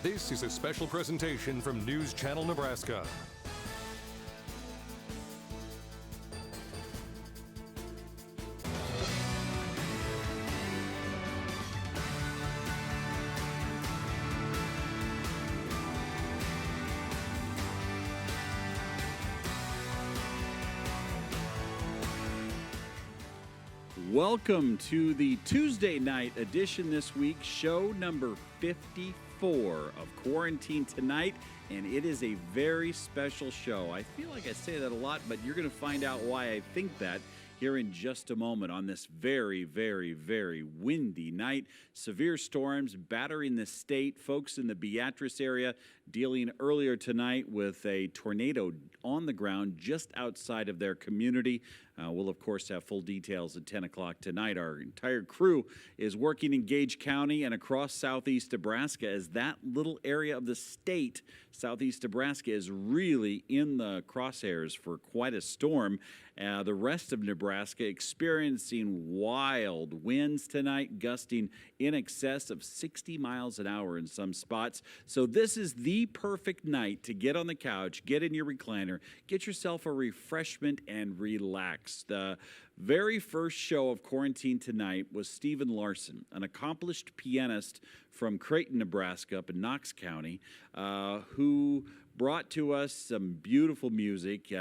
This is a special presentation from News Channel Nebraska. Welcome to the Tuesday night edition this week, show number 54 of Quarantine Tonight, and it is a very special show. I feel like I say that a lot, but you're going to find out why I think that here in just a moment on this very, very, very windy night. Severe storms battering the state. Folks in the Beatrice area dealing earlier tonight with a tornado on the ground just outside of their community. We'll, of course, have full details at 10 o'clock tonight. Our entire crew is working in Gage County and across southeast Nebraska as that little area of the state, southeast Nebraska, is really in the crosshairs for quite a storm. The rest of Nebraska experiencing wild winds tonight, gusting in excess of 60 miles an hour in some spots. So this is the perfect night to get on the couch, get in your recliner, get yourself a refreshment, and relax. The very first show of Quarantine Tonight was Stephen Larson, an accomplished pianist from Creighton, Nebraska, up in Knox County, who brought to us some beautiful music.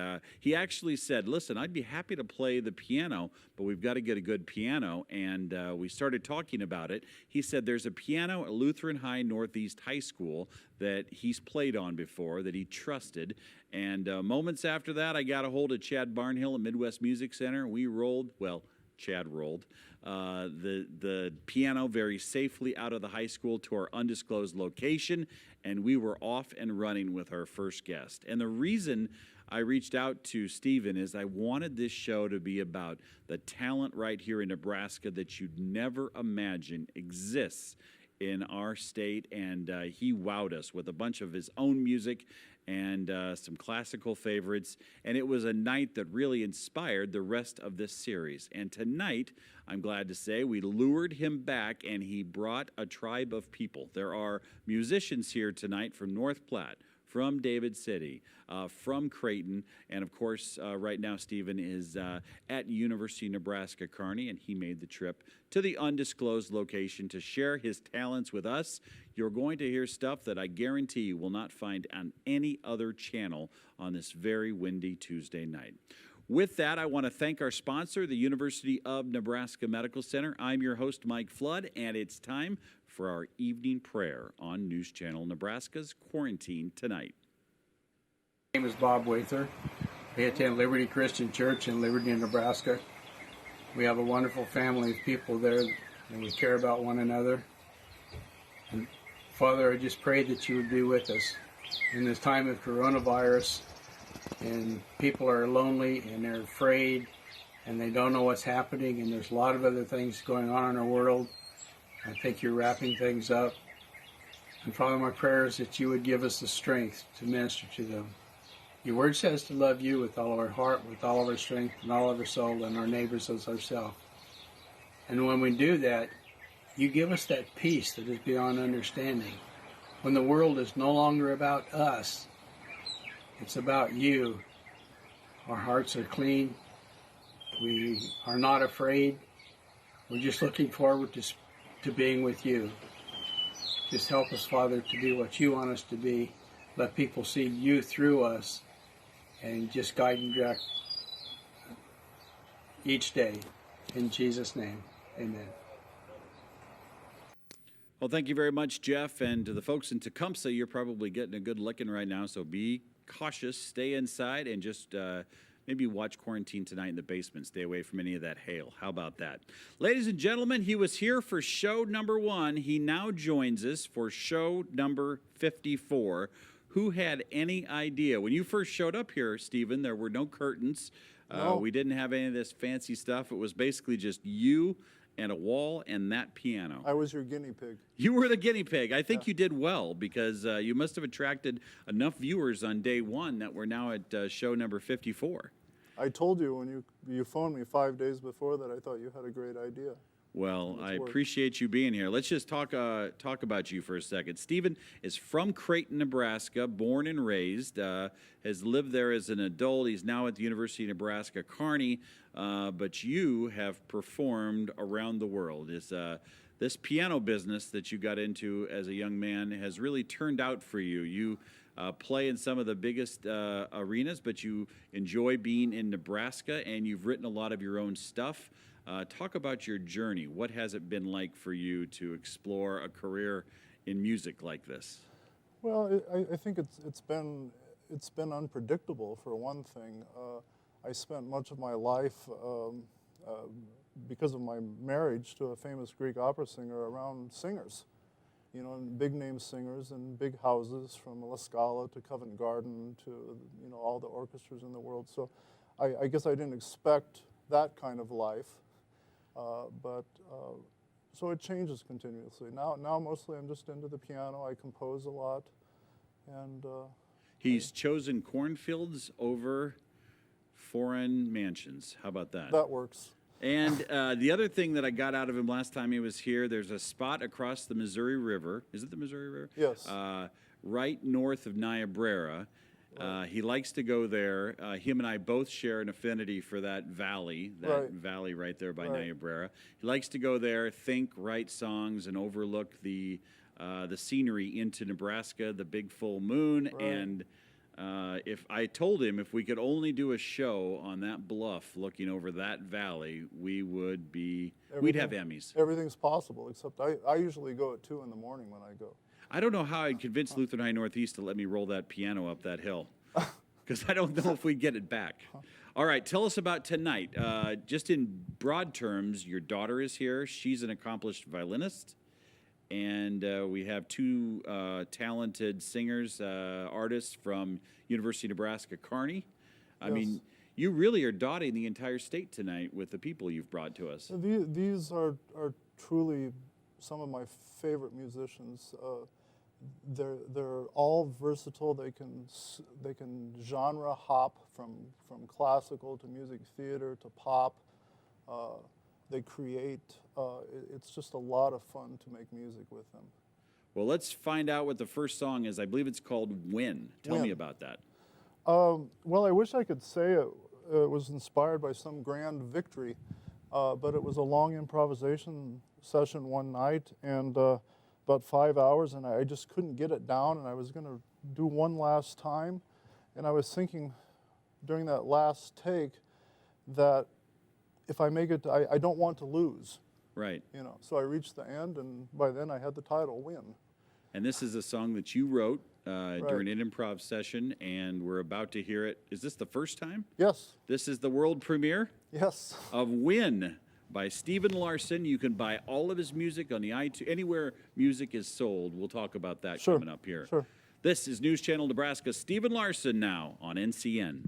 He actually said, listen, I'd be happy to play the piano, but we've got to get a good piano. And we started talking about it. He said there's a piano at Lutheran High Northeast High School that he's played on before, that he trusted. And moments after that, I got a hold of Chad Barnhill at Midwest Music Center. We rolled, well, Chad rolled the piano very safely out of the high school to our undisclosed location, and we were off and running with our first guest. And the reason I reached out to Stephen is I wanted this show to be about the talent right here in Nebraska that you'd never imagine exists in our state, and he wowed us with a bunch of his own music and some classical favorites, and it was a night that really inspired the rest of this series. And tonight, I'm glad to say, we lured him back, and he brought a tribe of people. There are musicians here tonight from North Platte, from David City, from Creighton, and of course, right now Stephen is at University of Nebraska-Kearney, and he made the trip to the undisclosed location to share his talents with us. You're going to hear stuff that I guarantee you will not find on any other channel on this very windy Tuesday night. With that, I want to thank our sponsor, the University of Nebraska Medical Center. I'm your host, Mike Flood, and it's time for our evening prayer on News Channel Nebraska's Quarantine Tonight. My name is Bob Wather. We attend Liberty Christian Church in Liberty, Nebraska. We have a wonderful family of people there, and we care about one another. And Father, I just pray that you would be with us in this time of coronavirus, and people are lonely and they're afraid and they don't know what's happening, and there's a lot of other things going on in our world. I think you're wrapping things up. And Father, my prayer is that you would give us the strength to minister to them. Your word says to love you with all of our heart, with all of our strength, and all of our soul, and our neighbors as ourselves. And when we do that, you give us that peace that is beyond understanding. When the world is no longer about us, it's about you. Our hearts are clean. We are not afraid. We're just looking forward to being with you. Just help us, Father, to be what you want us to be. Let people see you through us, and just guide and direct each day. In Jesus' name, amen. Well, thank you very much, Jeff. And to the folks in Tecumseh, you're probably getting a good licking right now, so be cautious, stay inside, and just maybe watch Quarantine Tonight in the basement. Stay away from any of that hail. How about that? Ladies and gentlemen, he was here for show number 1. He now joins us for show number 54. Who had any idea? When you first showed up here, Stephen, there were no curtains. No. We didn't have any of this fancy stuff. It was basically just you and a wall and that piano. I was your guinea pig. You were the guinea pig. I think you did well because you must have attracted enough viewers on day 1 that we're now at show number 54. I told you when you phoned me 5 days before that I thought you had a great idea. Well, I work. appreciate you being here. Let's just talk about you for a second. Stephen is from Creighton, Nebraska, born and raised, has lived there as an adult. He's now at the University of Nebraska, Kearney, but you have performed around the world. This piano business that you got into as a young man has really turned out for you. You play in some of the biggest arenas, but you enjoy being in Nebraska, and you've written a lot of your own stuff. Talk about your journey. What has it been like for you to explore a career in music like this? Well, I think it's been unpredictable for one thing. I spent much of my life because of my marriage to a famous Greek opera singer around singers, and big name singers in big houses from La Scala to Covent Garden to all the orchestras in the world. So I guess I didn't expect that kind of life. So it changes continuously. Now mostly I'm just into the piano. I compose a lot, and He's chosen cornfields over foreign mansions. How about that? that works. And the other thing that I got out of him last time he was here, there's a spot across the Missouri River. Is it the Missouri River? Yes. Right north of Niobrara. He likes to go there. Him and I both share an affinity for that valley right there by Niobrara. He likes to go there, think, write songs, and overlook the scenery into Nebraska, the big full moon. Right. And if I told him if we could only do a show on that bluff looking over that valley, we'd have Emmys. Everything's possible, except I usually go at 2 in the morning when I go. I don't know how I'd convince Lutheran High Northeast to let me roll that piano up that hill, because I don't know if we'd get it back. All right, tell us about tonight. Just in broad terms, your daughter is here. She's an accomplished violinist, and we have two talented singers, artists from University of Nebraska, Kearney. I mean, you really are dotting the entire state tonight with the people you've brought to us. These are truly some of my favorite musicians. They're all versatile. They can genre hop from classical to music theater to pop. They create. It's just a lot of fun to make music with them. Well, let's find out what the first song is. I believe it's called Win. Tell me about that. Well, I wish I could say it was inspired by some grand victory, but it was a long improvisation session one night, and about 5 hours, and I just couldn't get it down, and I was going to do one last time, and I was thinking during that last take that if I make it, I don't want to lose. Right. So I reached the end, and by then I had the title, Win. And this is a song that you wrote during an improv session, and we're about to hear it. Is this the first time? Yes. This is the world premiere? Yes. Of Win by Stephen Larson. You can buy all of his music on the iTunes, anywhere music is sold. We'll talk about that coming up here. Sure. This is News Channel Nebraska. Stephen Larson now on NCN.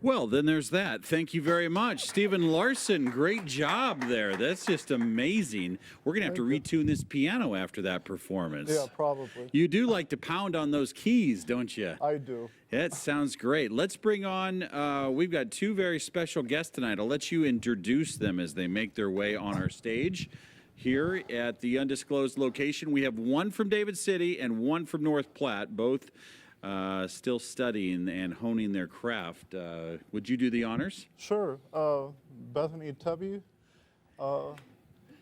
Well, then there's that. Thank you very much. Stephen Larson, great job there. That's just amazing. We're going to have to retune this piano after that performance. Yeah, probably. You do like to pound on those keys, don't you? I do. That sounds great. Let's bring on, we've got two very special guests tonight. I'll let you introduce them as they make their way on our stage. Here at the undisclosed location, we have one from David City and one from North Platte, both still studying and honing their craft. Would you do the honors? Sure. Bethany Tebby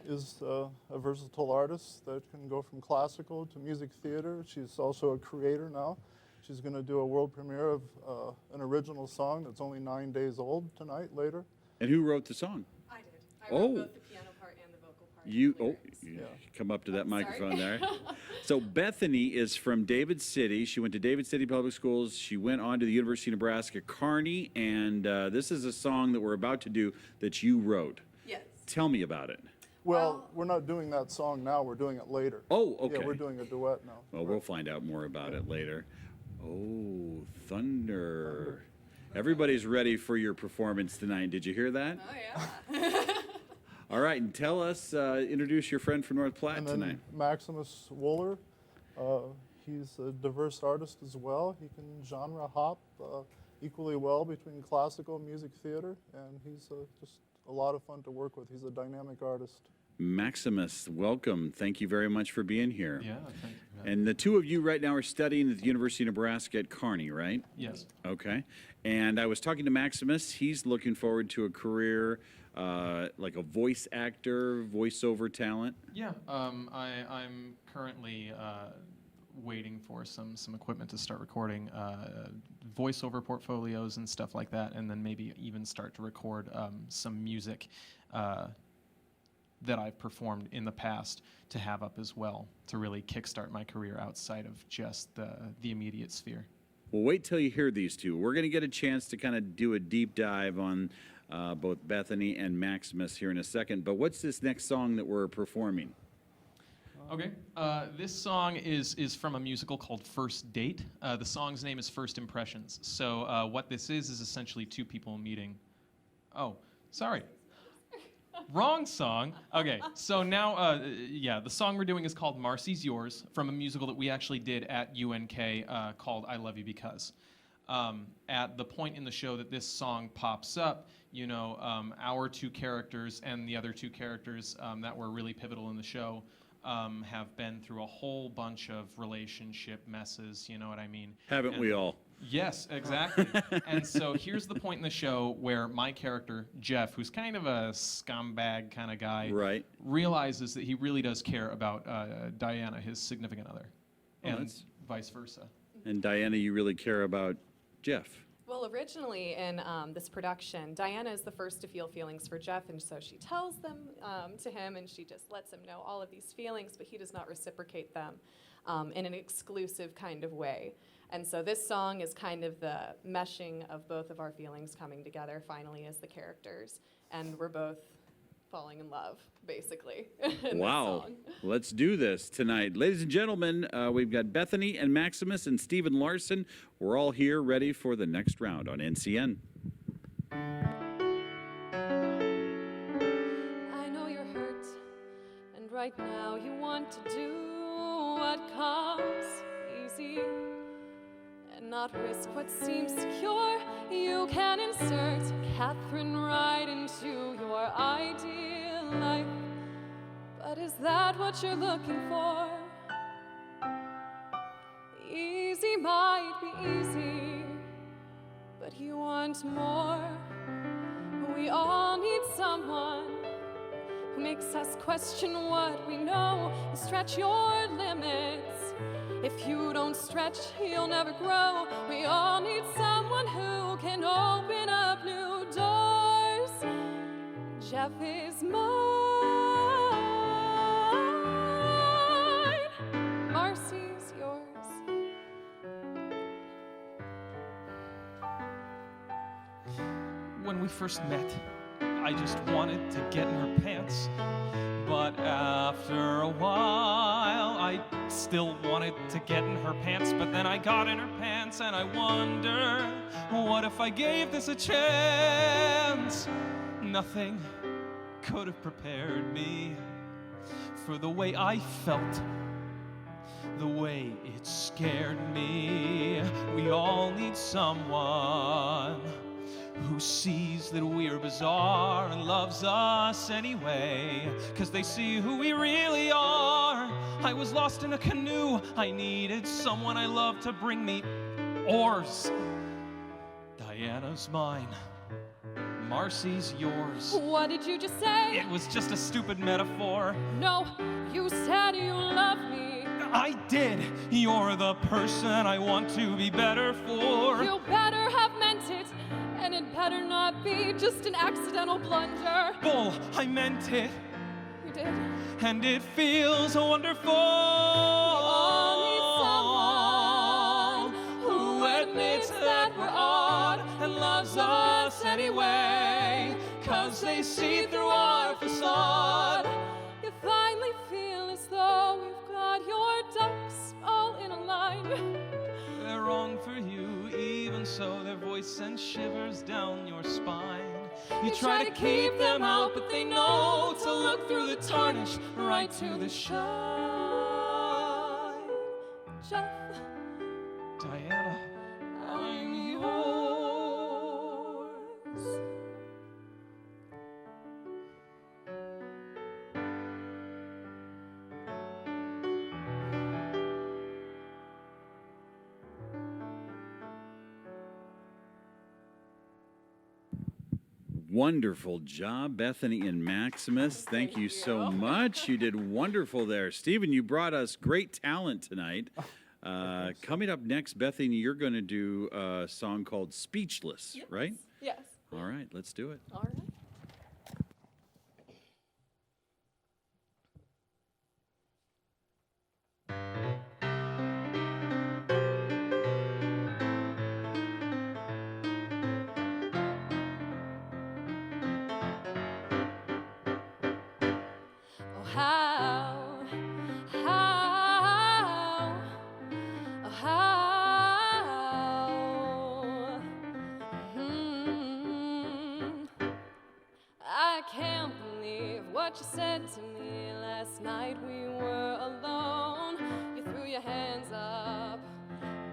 is a versatile artist that can go from classical to music theater. She's also a creator now. She's going to do a world premiere of an original song that's only 9 days old tonight, later. And who wrote the song? I did. I wrote both the piano part and the vocal part. You come up to that microphone there. So Bethany is from David City. She went to David City Public Schools. She went on to the University of Nebraska, Kearney, and this is a song that we're about to do that you wrote. Yes. Tell me about it. Well, we're not doing that song now. We're doing it later. Oh, okay. Yeah, we're doing a duet now. Well, we'll find out more about it later. Oh, thunder. Everybody's ready for your performance tonight. Did you hear that? Oh, yeah. All right, and tell us, introduce your friend from North Platte And then tonight. Maximus Wooler, he's a diverse artist as well. He can genre hop equally well between classical and music theater, and he's just a lot of fun to work with. He's a dynamic artist. Maximus, welcome. Thank you very much for being here. Yeah, thank you. And the two of you right now are studying at the University of Nebraska at Kearney, right? Yes. Okay. And I was talking to Maximus. He's looking forward to a career like a voice actor, voiceover talent. Yeah, I'm currently waiting for some equipment to start recording voiceover portfolios and stuff like that, and then maybe even start to record some music that I've performed in the past to have up as well to really kickstart my career outside of just the immediate sphere. Well, wait till you hear these two. We're going to get a chance to kind of do a deep dive on both Bethany and Maximus here in a second. But what's this next song that we're performing? Okay, this song is from a musical called First Date. The song's name is First Impressions. So what this is essentially two people meeting. Oh, sorry. Wrong song. Okay, so now, the song we're doing is called Marcy's Yours from a musical that we actually did at UNK called I Love You Because. At the point in the show that this song pops up, you know, our two characters and the other two characters that were really pivotal in the show have been through a whole bunch of relationship messes, you know what I mean? Haven't we all? Yes, exactly. And so here's the point in the show where my character, Jeff, who's kind of a scumbag kind of guy, Right. realizes that he really does care about Diana, his significant other, and that's- vice versa. And Diana, you really care about Jeff. Well, originally in this production, Diana is the first to feel feelings for Jeff, and so she tells them to him, and she just lets him know all of these feelings, but he does not reciprocate them in an exclusive kind of way. And so this song is kind of the meshing of both of our feelings coming together finally as the characters, and we're both falling in love, basically. in Wow. This song. Let's do this tonight. Ladies and gentlemen, we've got Bethany and Maximus and Stephen Larson. We're all here ready for the next round on NCN. I know you're hurt, and right now you want to do what comes easy and not risk what seems secure. You can insert Catherine right into your ideal life, but is that what you're looking for? Easy might be easy, but you want more. We all need someone who makes us question what we know. Stretch your limits. If you don't stretch, you'll never grow. We all need someone who can open up new doors. Jeff is mine. Marcy's yours. When we first met, I just wanted to get in her pants. But after a while, I still wanted to get in her pants, but then I got in her pants and I wonder, what if I gave this a chance? Nothing could have prepared me for the way I felt, the way it scared me. We all need someone who sees that we're bizarre and loves us anyway, 'cause they see who we really are. I was lost in a canoe. I needed someone I loved to bring me oars. Diana's mine. Marcy's yours. What did you just say? It was just a stupid metaphor. No, you said you love me. I did. You're the person I want to be better for. You better have meant it, and it better not be just an accidental blunder. Bull, I meant it, You did. and it feels wonderful. All need someone who admits that we're odd and loves us anyway, 'cause they see through our facade. You finally feel as though we've got your ducks all in a line. They're wrong for you, even so their voice sends shivers down your spine. You try to keep them out, but they know to look through the tarnish right to the shine. Jeff, Diana, I'm yours. Wonderful job, Bethany and Maximus. Thank you so much. You did wonderful there. Stephen, you brought us great talent tonight. Coming up next, Bethany, you're going to do a song called Speechless, right? yes. All right, let's do it. All right. Oh, how, oh, how, I can't believe what you said to me last night. We were alone. You threw your hands up.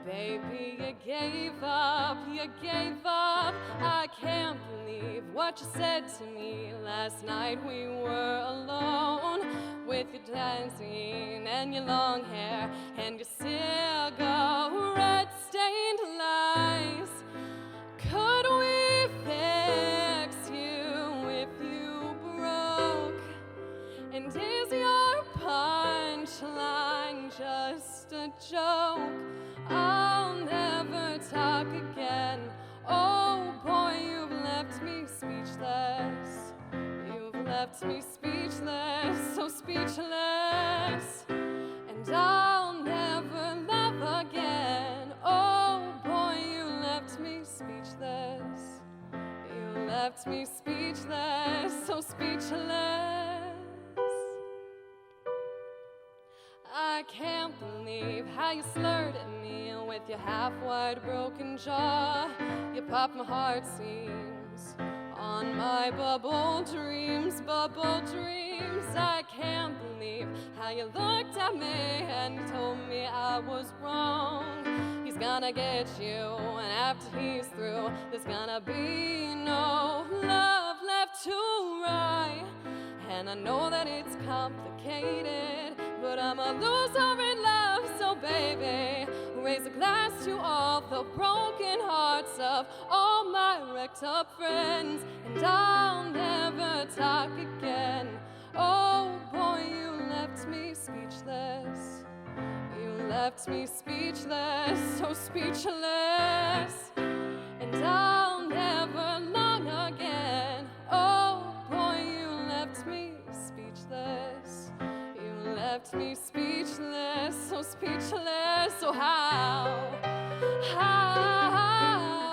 Baby, you gave up, you gave up. I can't believe what you said to me last night. We were alone with your dancing and your long hair and your cigarette-stained lies. Could we fix you if you broke? And is your punchline just a joke? I'll never talk again. Oh boy, you've left me speechless. You've left me speechless, so speechless. And I'll never love again. Oh boy, you left me speechless. You left me speechless, so speechless. I can't believe how you slurred at me with your half-wide broken jaw. You popped my heart seams on my bubble dreams, bubble dreams. I can't believe how you looked at me and told me I was wrong. He's gonna get you, and after he's through, there's gonna be no love left to right. And I know that it's complicated, but I'm a loser in love, so baby, raise a glass to all the broken hearts of all my wrecked up friends, and I'll never talk again. Oh boy, you left me speechless. You left me speechless, so speechless, and I'll never long again. Oh boy, you left me speechless. You left me speechless, so speechless. So how, how,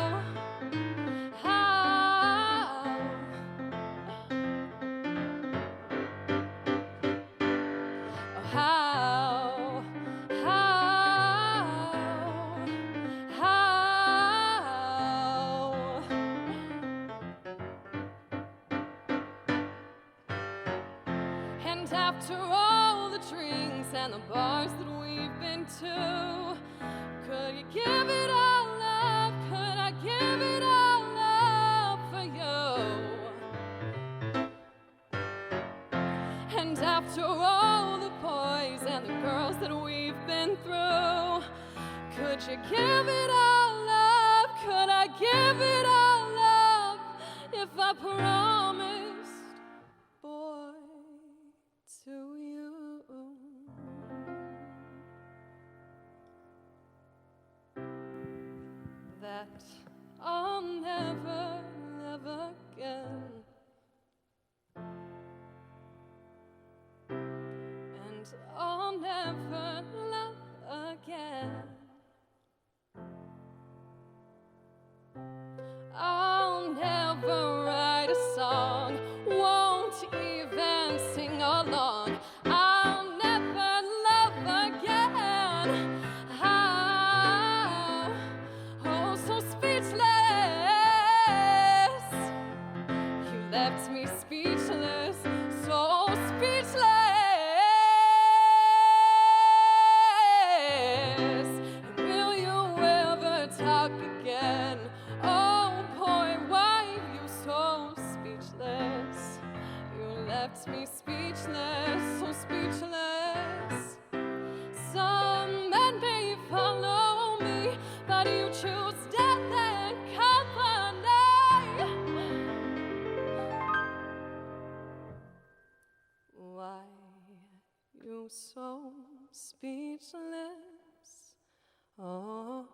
oh, how, And after all the drinks and the bars that we've been to, could you give it all up? Could I give it all up for you? And after all the boys and the girls that we've been through, could you give it all up? Could I give it all up if I promised, boy, to you? That I'll never love again, and I'll never love again. I'll never write a song, won't even sing along. I'll never love again. Oh, so speechless. You left me speechless, so speechless. Will you ever talk again? Oh boy, why you so speechless? You left me speechless, so speechless. Some men may follow me, but you choose death and company. Why you so speechless? Oh.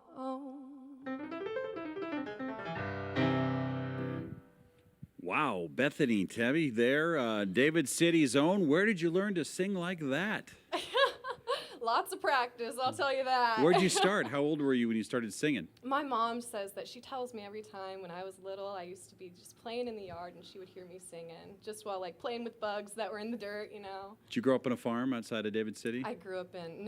Wow, Bethany Tebby there, David City's own. Where did you learn to sing like that? Lots of practice, I'll tell you that. Where'd you start? How old were you when you started singing? My mom says that she tells me every time when I was little, I used to be just playing in the yard and she would hear me singing, just while like playing with bugs that were in the dirt, you know. Did you grow up on a farm outside of David City? I grew up in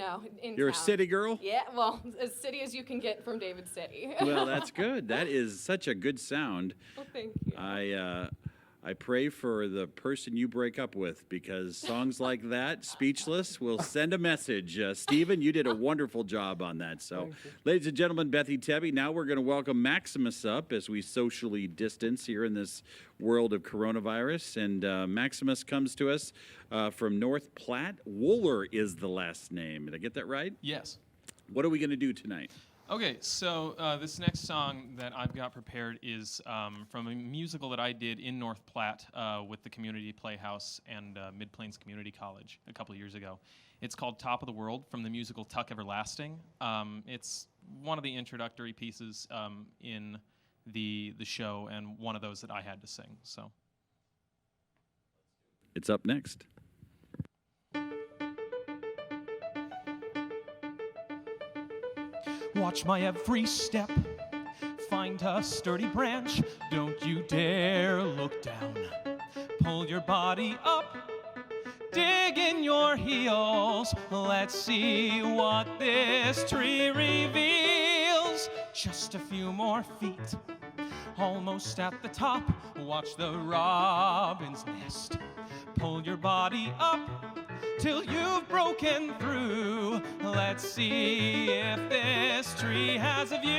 You're town. a city girl? Yeah, well, as city as you can get from David City. Well, that's good. That is such a good sound. Well, thank you. I pray for the person you break up with, because songs like that, Speechless, will send a message. Stephen, you did a wonderful job on that. So, ladies and gentlemen, Bethy Tebby, now we're going to welcome Maximus up as we socially distance here in this world of coronavirus. And Maximus comes to us from North Platte. Wooler is the last name. Did I get that right? Yes. What are we going to do tonight? Okay, so this next song that I've got prepared is from a musical that I did in North Platte with the Community Playhouse and Mid-Plains Community College a couple of years ago. It's called Top of the World from the musical Tuck Everlasting. It's one of the introductory pieces in the show and one of those that I had to sing. So It's up next. Watch my every step, find a sturdy branch, don't you dare look down. Pull your body up, dig in your heels, let's see what this tree reveals. Just a few more feet, almost at the top, watch the robin's nest. Pull your body up till you've broken through. Let's see if this tree has a view.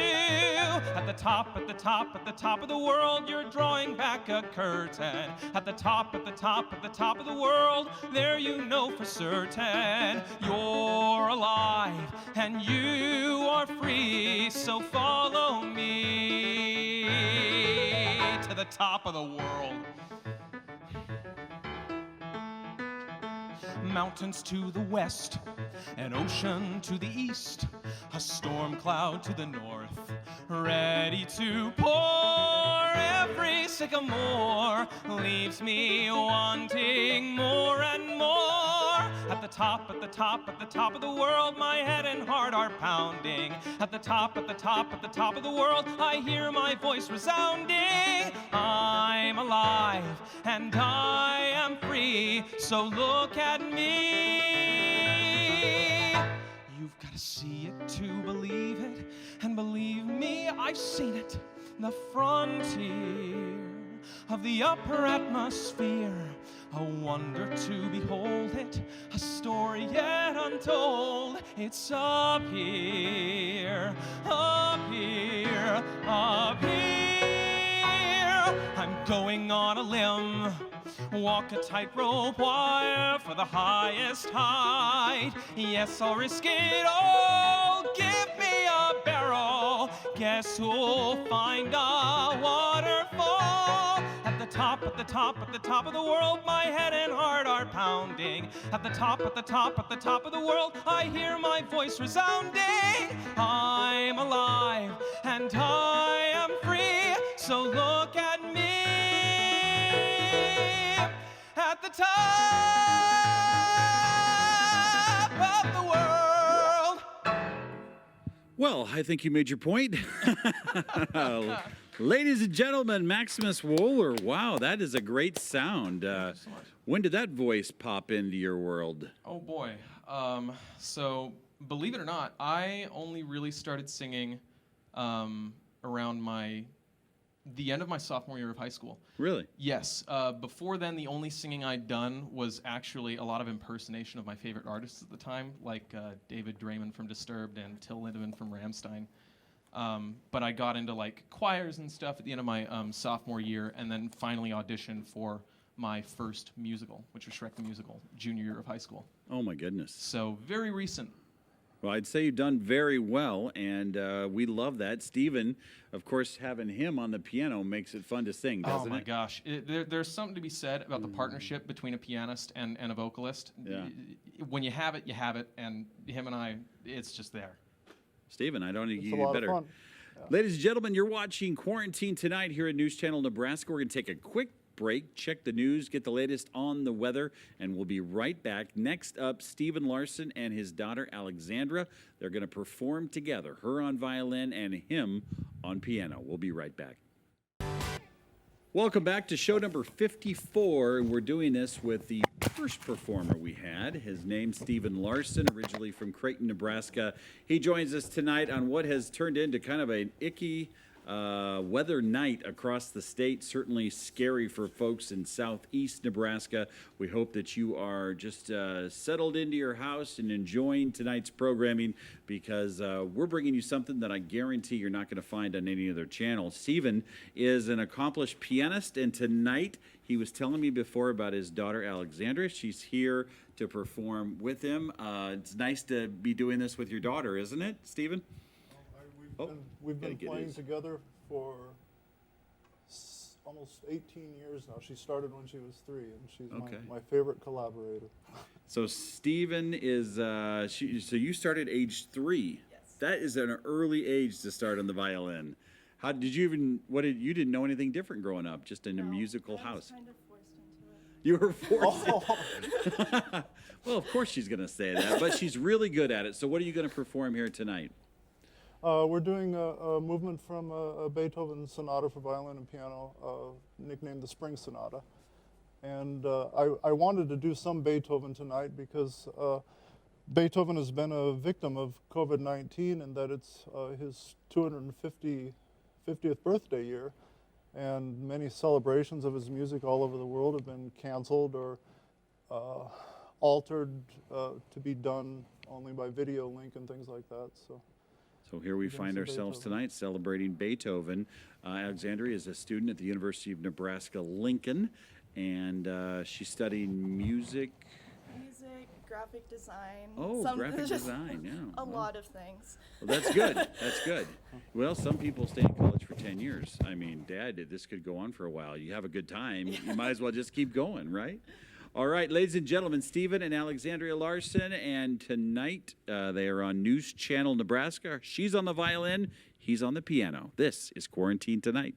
At the top, at the top, at the top of the world, you're drawing back a curtain. At the top, at the top, at the top of the world, there you know for certain you're alive and you are free. So follow me to the top of the world. Mountains to the west, an ocean to the east, a storm cloud to the north, ready to pour. Every sycamore leaves me wanting more and more. At the top, at the top, at the top of the world, my head and heart are pounding. At the top, at the top, at the top of the world, I hear my voice resounding. I'm alive and I am free, so look at me. You've got to see it to believe it, and believe me, I've seen it. The frontier of the upper atmosphere. A wonder to behold it, a story yet untold. It's up here, up here, up here. I'm going on a limb, walk a tightrope wire for the highest height. Yes, I'll risk it all. Give me a barrel. Guess who'll find a waterfall? At the top, at the top, at the top of the world, my head and heart are pounding. At the top, at the top, at the top of the world, I hear my voice resounding. I'm alive and I am free, so look at me. At the top of the world. Well, I think you made your point. Ladies and gentlemen, Maximus Wohler. Wow, that is a great sound. Thank you so much. When did that voice pop into your world? Oh boy. So believe it or not, I only really started singing around the end of my sophomore year of high school. Really? Yes. Before then, the only singing I'd done was actually a lot of impersonation of my favorite artists at the time, like David Draymond from Disturbed and Till Lindemann from Rammstein. But I got into like choirs and stuff at the end of my sophomore year, and then finally auditioned for my first musical, which was Shrek the Musical, junior year of high school. Oh my goodness. So very recent. Well, I'd say you've done very well, and we love that. Stephen, of course, having him on the piano makes it fun to sing, doesn't it? Oh my gosh. There's something to be said about the partnership between a pianist and a vocalist. Yeah. When you have it, and him and I, it's just there. Stephen, I don't think It's you a get lot better. of fun. Ladies and gentlemen, you're watching Quarantine Tonight here at News Channel Nebraska. We're going to take a quick break, check the news, get the latest on the weather, and we'll be right back. Next up, Stephen Larson and his daughter Alexandra. They're going to perform together, her on violin and him on piano. We'll be right back. Welcome back to show number 54. We're doing this with the first performer we had. His name's Stephen Larson, originally from Creighton, Nebraska. He joins us tonight on what has turned into kind of an icky weather night across the state. Certainly scary for folks in southeast Nebraska. We hope that you are just settled into your house and enjoying tonight's programming, because we're bringing you something that I guarantee you're not going to find on any other channel. Stephen is an accomplished pianist, and tonight he was telling me before about his daughter Alexandra. She's here to perform with him. It's nice to be doing this with your daughter, isn't it, Stephen? We've been gotta get playing his- together for almost 18 years now. She started when she was 3, and she's Okay. my favorite collaborator. So Stephen is, so you started age 3. Yes. That is an early age to start on the violin. How did you even, you didn't know anything different growing up, just in a musical I was house? kind of forced into it. You were forced. Well, of course she's going to say that, but she's really good at it. So what are you going to perform here tonight? We're doing a movement from a Beethoven sonata for violin and piano, nicknamed the Spring Sonata. And I wanted to do some Beethoven tonight because Beethoven has been a victim of COVID-19, and that it's his 250th birthday year. And many celebrations of his music all over the world have been canceled or altered to be done only by video link and things like that. So here we Doing find some ourselves Beethoven. tonight celebrating Beethoven. Alexandria is a student at the University of Nebraska-Lincoln, and she's studying music. Music, graphic design. Oh, graphic just design, yeah. A Well, lot of things. Well, that's good. That's good. Well, some people stay in college for 10 years. I mean, Dad, this could go on for a while. You have a good time. You might as well just keep going, right? All right, ladies and gentlemen, Stephen and Alexandria Larson, and tonight they are on News Channel Nebraska. She's on the violin, he's on the piano. This is Quarantine Tonight.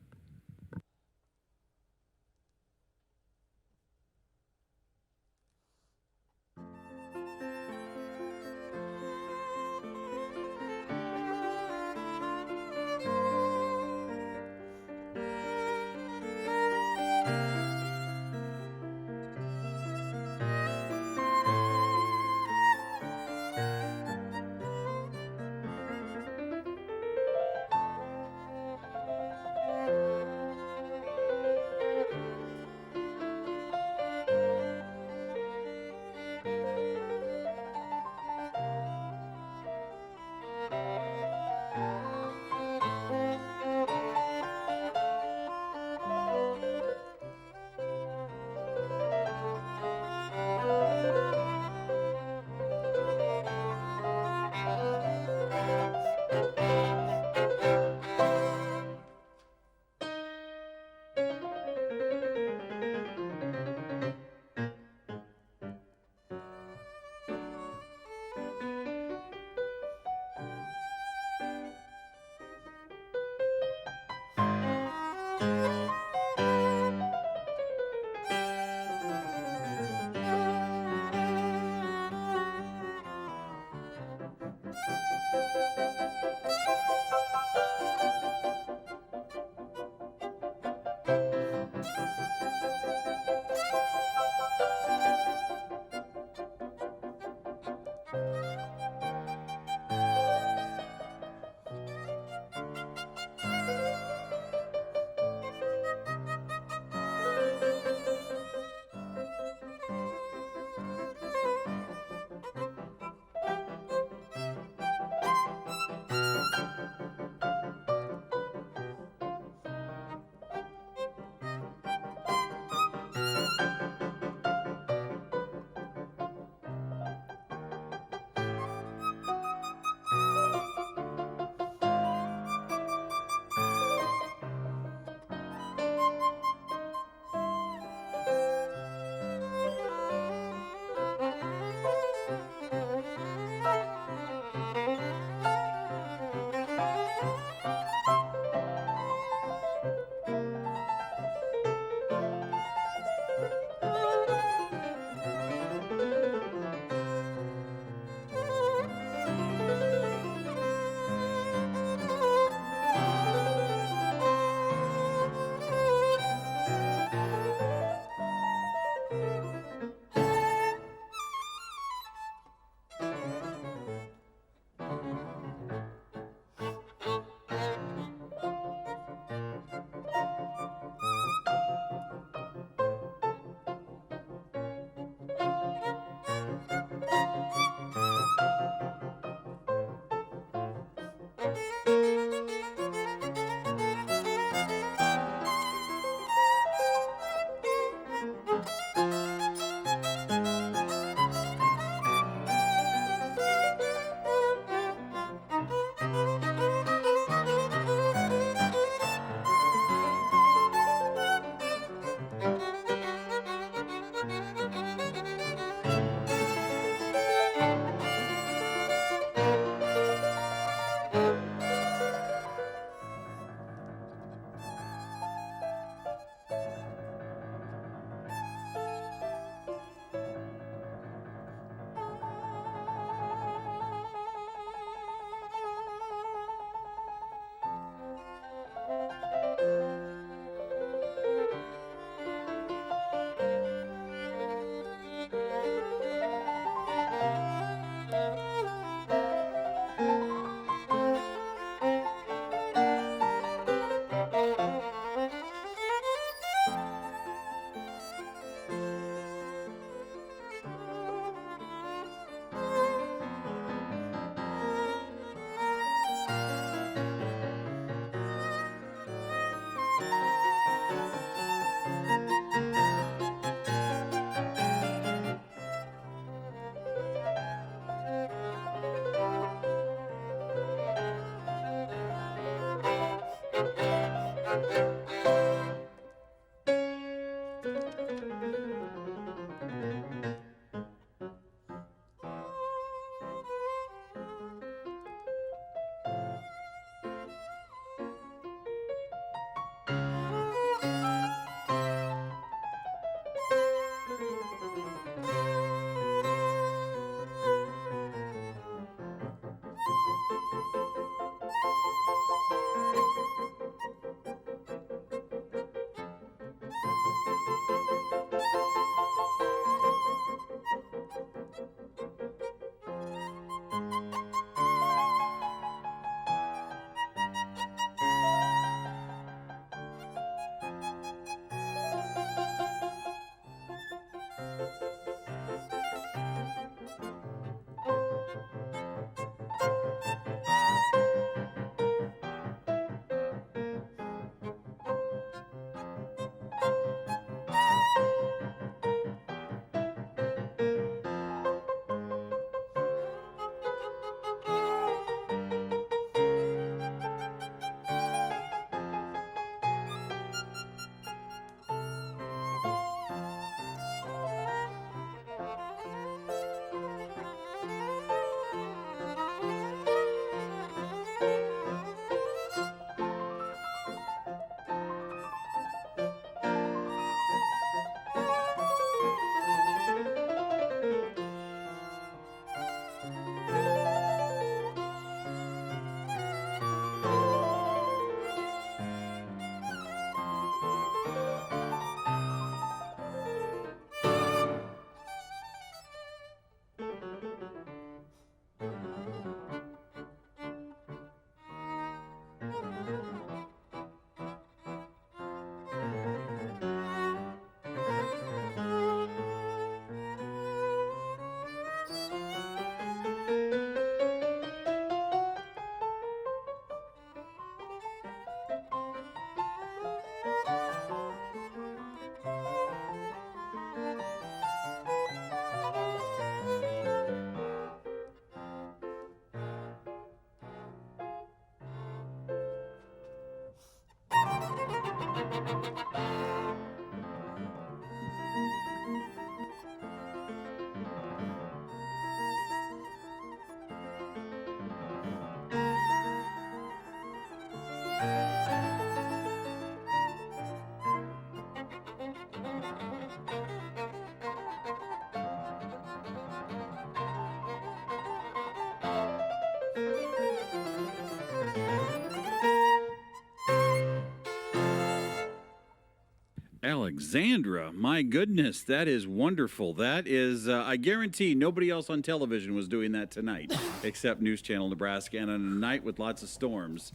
Alexandra, my goodness, that is wonderful. That is, I guarantee nobody else on television was doing that tonight except News Channel Nebraska, and on a night with lots of storms.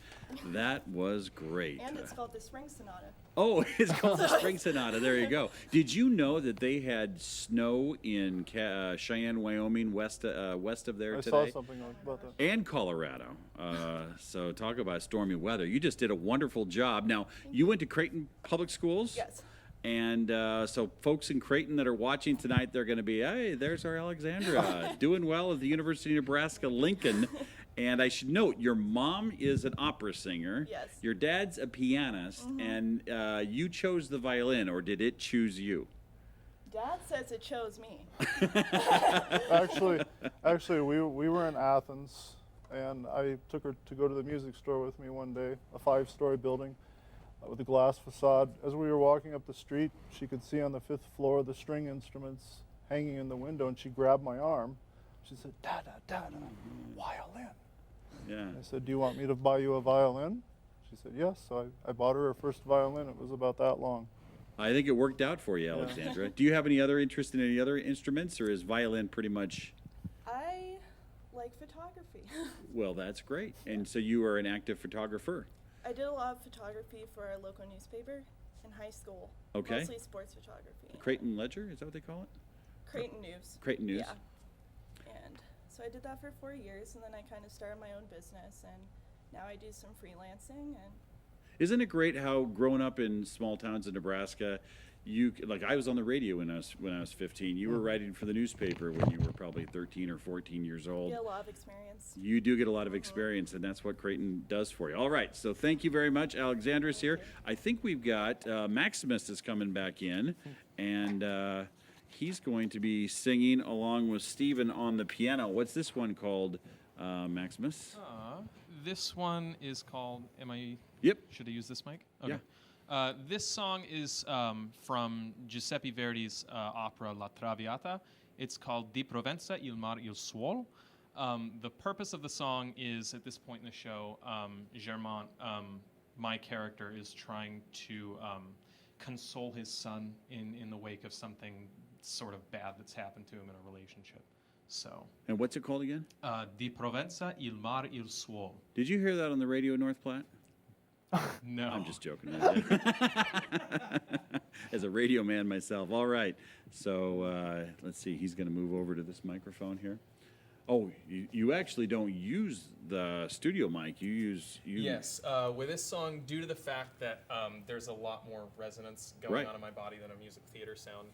That was great. And it's called the Spring Sonata. Oh, it's called the Spring Sonata. There you go. Did you know that they had snow in Cheyenne, Wyoming, west of there today? I saw something about that. And Colorado. So talk about stormy weather. You just did a wonderful job. Now, you went to Creighton Public Schools? Yes. And so folks in Creighton that are watching tonight, they're going to be, hey, there's our Alexandra, doing well at the University of Nebraska, Lincoln. And I should note, your mom is an opera singer. Yes. Your dad's a pianist, and you chose the violin, or did it choose you? Dad says it chose me. Actually, we were in Athens, and I took her to go to the music store with me one day, a 5-story building with a glass facade. As we were walking up the street, she could see on the 5th floor the string instruments hanging in the window, and she grabbed my arm. She said, "Dada, Dada, violin." Yeah. I said, "Do you want me to buy you a violin?" She said, "Yes." So I bought her first violin. It was about that long. I think it worked out for you, Alexandra. Do you have any other interest in any other instruments, or is violin pretty much? I like photography. Well, that's great. And so you are an active photographer. I did a lot of photography for our local newspaper in high school. Okay. Mostly sports photography. Creighton Ledger, is that what they call it? Creighton News. Creighton News. Yeah. And so I did that for 4 years, and then I kind of started my own business, and now I do some freelancing. And Isn't it great how growing up in small towns in Nebraska, like I was on the radio when I was 15. You were writing for the newspaper when you were probably 13 or 14 years old. Get a lot of experience. You do get a lot of experience, and that's what Creighton does for you. All right, so thank you very much. Alexandra's here. I think we've got Maximus is coming back in, and he's going to be singing along with Steven on the piano. What's this one called, Maximus? This one is called, Yep. Should I use this mic? Okay. Yeah. This song is from Giuseppe Verdi's opera La Traviata. It's called Di Provenza il mar il suol. The purpose of the song is, at this point in the show, Germont, my character, is trying to console his son in the wake of something sort of bad that's happened to him in a relationship. So. And what's it called again? Di Provenza il mar il suol. Did you hear that on the radio in North Platte? No. I'm just joking. As a radio man myself. All right. So let's see. He's going to move over to this microphone here. Oh, you actually don't use the studio mic. You use... Yes. With this song, due to the fact that there's a lot more resonance going on in my body than a music theater sound,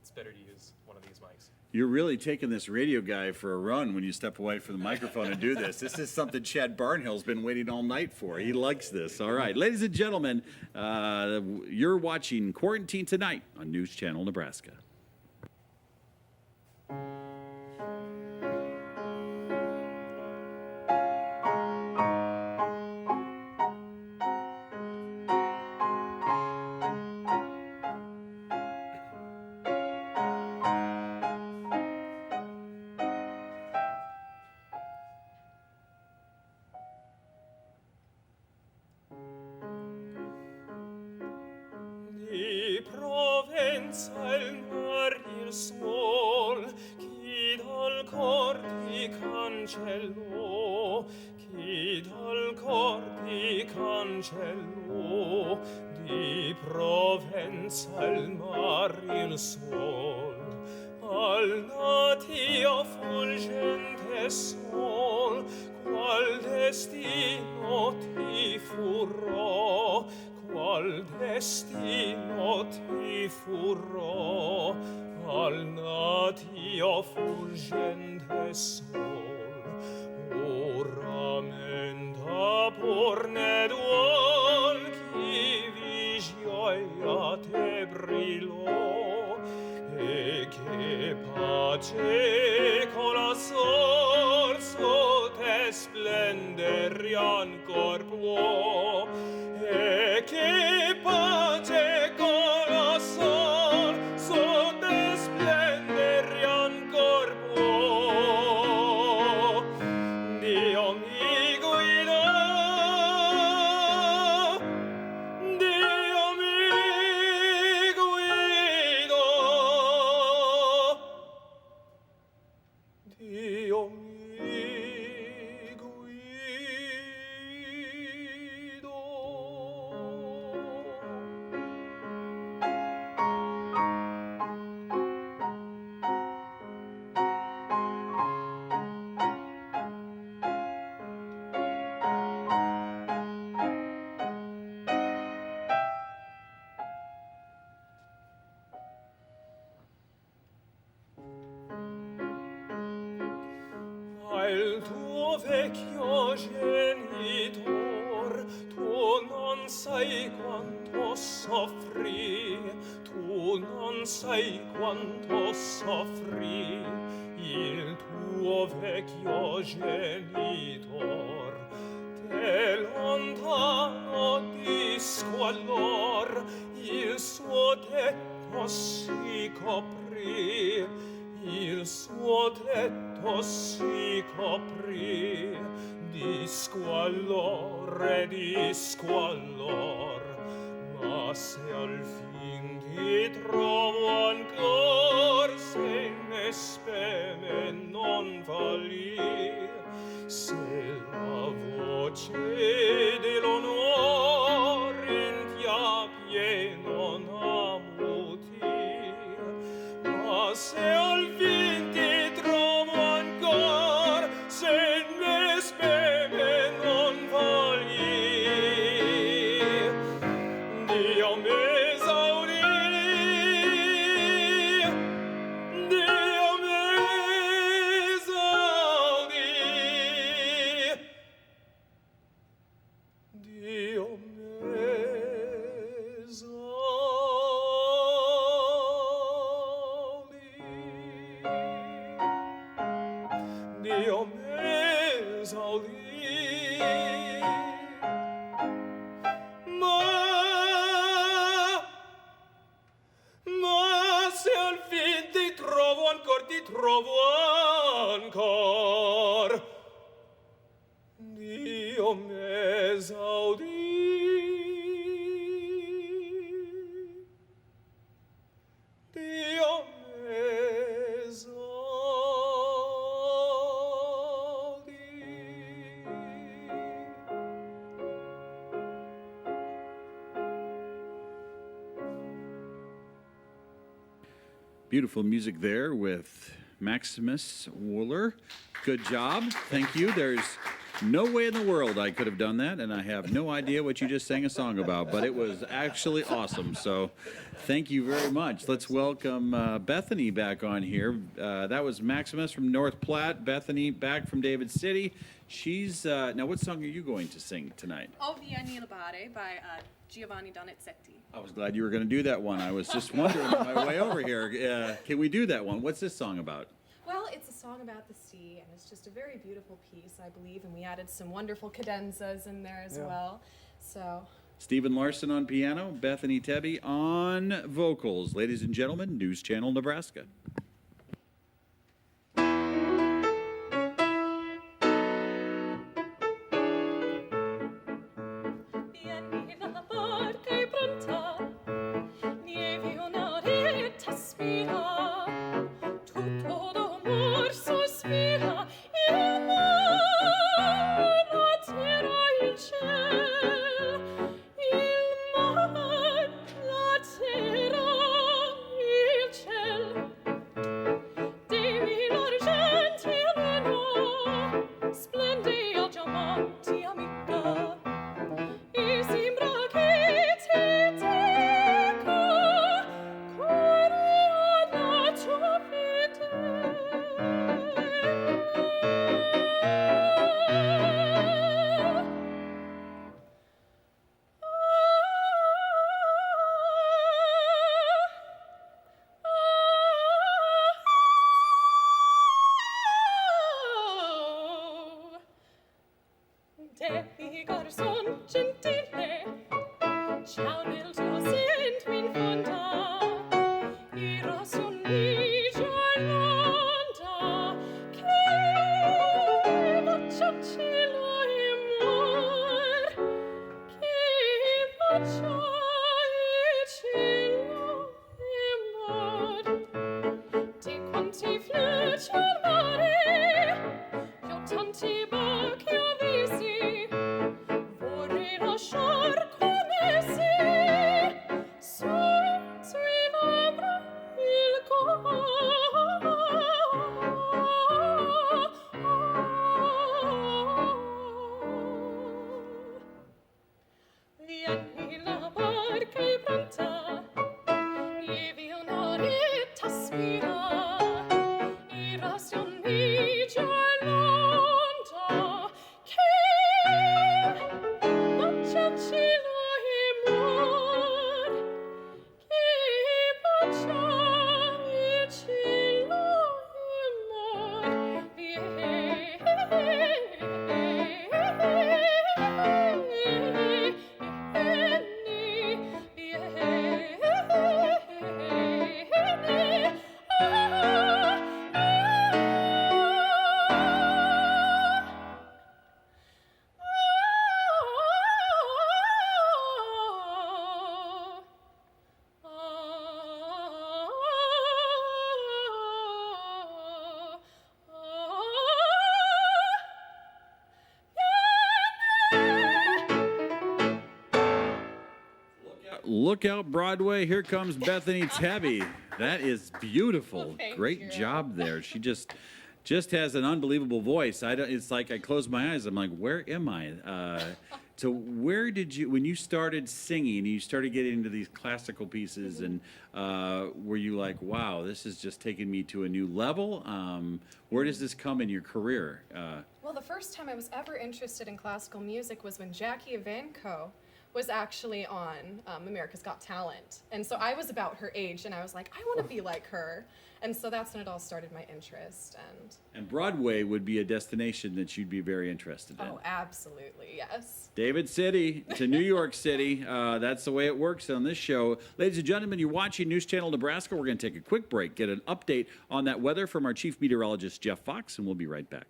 it's better to use one of these mics. You're really taking this radio guy for a run when you step away from the microphone and do this. This is something Chad Barnhill's been waiting all night for. He likes this. All right. Ladies and gentlemen, you're watching Quarantine Tonight on News Channel Nebraska. Di Provenza il mar il suol, chi dal cor ti cancellò, chi dal cor ti cancellò. Di Provenza il mar il suol, al natio fulgente sol, qual destino ti furrò, qual destino ti furrò, al natio fulgente sol. Oramenta porne duol, chi vi gioia te brillò, e che pace con la sol so te splendere ancor può, e che pace con la sol so te splendere ancor può. Dio mi guida, Dio mi guida, Dio mi al tuo vecchio genitor, tu non sai quanto soffrì, tu non sai quanto soffrì, il tuo vecchio genitor. Te lontano di squallor, il suo tetto si coprì, il suo tetto si coprì di squallor e di squallor, ma se al fin ti trovo ancor, se ne speme non valì, se la voce dell'onor in tia pieno n'amuti, ma se al fin ti trovo ancor, se ne speme non valì. Dio m'esaurì, Dio m'esaudì. Ma se al fin ti trovo ancor, Dio m'esaudì. Dio Beautiful music there with Maximus Wooler. Good job. Thank you. There's no way in the world I could have done that, and I have no idea what you just sang a song about, but it was actually awesome. So thank you very much. Let's welcome Bethany back on here. That was Maximus from North Platte. Bethany back from David City. She's, now what song are you going to sing tonight? O Via Nilabare by Giovanni Donizetti. I was glad you were going to do that one. I was just wondering on my way over here. Can we do that one? What's this song about? Well, it's a song about the sea, and it's just a very beautiful piece, I believe, and we added some wonderful cadenzas in there as well. So, Stephen Larson on piano, Bethany Tebby on vocals. Ladies and gentlemen, News Channel Nebraska. Look out, Broadway. Here comes Bethany Tebby. That is beautiful. Well, Great job there. She just has an unbelievable voice. It's like I close my eyes. I'm like, where am I? So where did you, when you started singing, you started getting into these classical pieces, and were you like, wow, this is just taking me to a new level? Where does this come in your career? well, the first time I was ever interested in classical music was when Jackie Evanko was actually on America's Got Talent. And so I was about her age, and I was like, I want to be like her. And so that's when it all started, my interest. And Broadway would be a destination that you'd be very interested in. Oh, absolutely, yes. David City to New York City. That's the way it works on this show. Ladies and gentlemen, you're watching News Channel Nebraska. We're going to take a quick break, get an update on that weather from our chief meteorologist, Jeff Fox, and we'll be right back.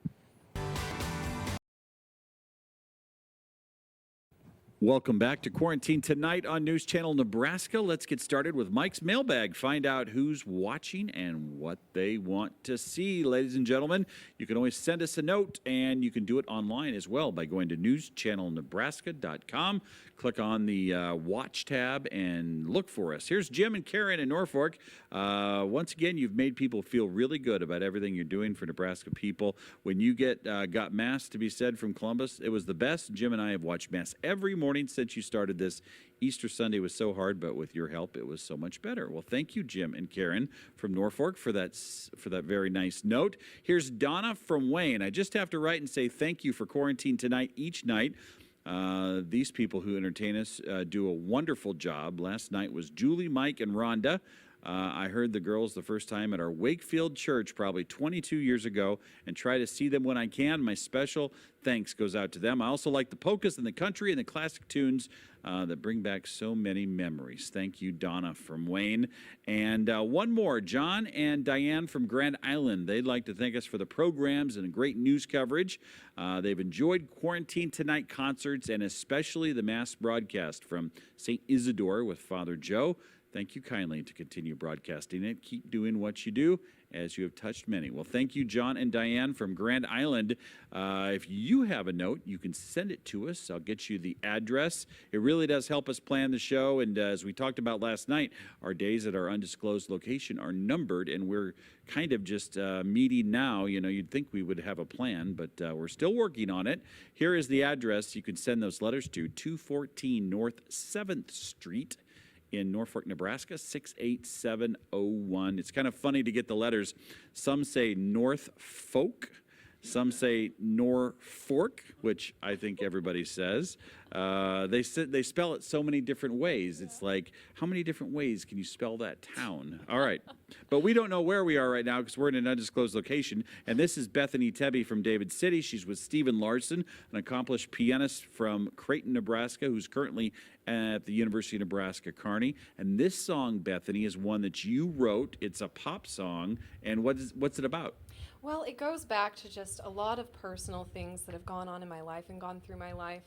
Welcome back to Quarantine Tonight on News Channel Nebraska. Let's get started with Mike's mailbag. Find out who's watching and what they want to see. Ladies and gentlemen, you can always send us a note, and you can do it online as well by going to newschannelnebraska.com. Click on the Watch tab and look for us. Here's Jim and Karen in Norfolk. Once again, you've made people feel really good about everything you're doing for Nebraska people. When you got Mass to be said from Columbus, it was the best. Jim and I have watched Mass every morning since you started this. Easter Sunday was so hard, but with your help, it was so much better. Well, thank you, Jim and Karen from Norfolk, for that very nice note. Here's Donna from Wayne. I just have to write and say thank you for Quarantine Tonight each night. These people who entertain us do a wonderful job. Last night was Julie, Mike, and Rhonda. I heard the girls the first time at our Wakefield church probably 22 years ago and try to see them when I can. My special thanks goes out to them. I also like the polkas and the country and the classic tunes that bring back so many memories. Thank you, Donna from Wayne. And one more, John and Diane from Grand Island. They'd like to thank us for the programs and great news coverage. They've enjoyed Quarantine Tonight concerts and especially the Mass broadcast from St. Isidore with Father Joe. Thank you kindly to continue broadcasting it. Keep doing what you do as you have touched many. Well, thank you, John and Diane from Grand Island. If you have a note, you can send it to us. I'll get you the address. It really does help us plan the show. And as we talked about last night, our days at our undisclosed location are numbered, and we're kind of just meeting now. You know, you'd think we would have a plan, but we're still working on it. Here is the address you can send those letters to, 214 North 7th Street. In Norfolk, Nebraska, 68701. It's kind of funny to get the letters. Some say North Folk. Some say Norfolk, which I think everybody says. They spell it so many different ways. It's like, how many different ways can you spell that town? All right. But we don't know where we are right now because we're in an undisclosed location. And this is Bethany Tebby from David City. She's with Stephen Larson, an accomplished pianist from Creighton, Nebraska, who's currently at the University of Nebraska, Kearney. And this song, Bethany, is one that you wrote. It's a pop song. And what's it about? Well, it goes back to just a lot of personal things that have gone on in my life and gone through my life.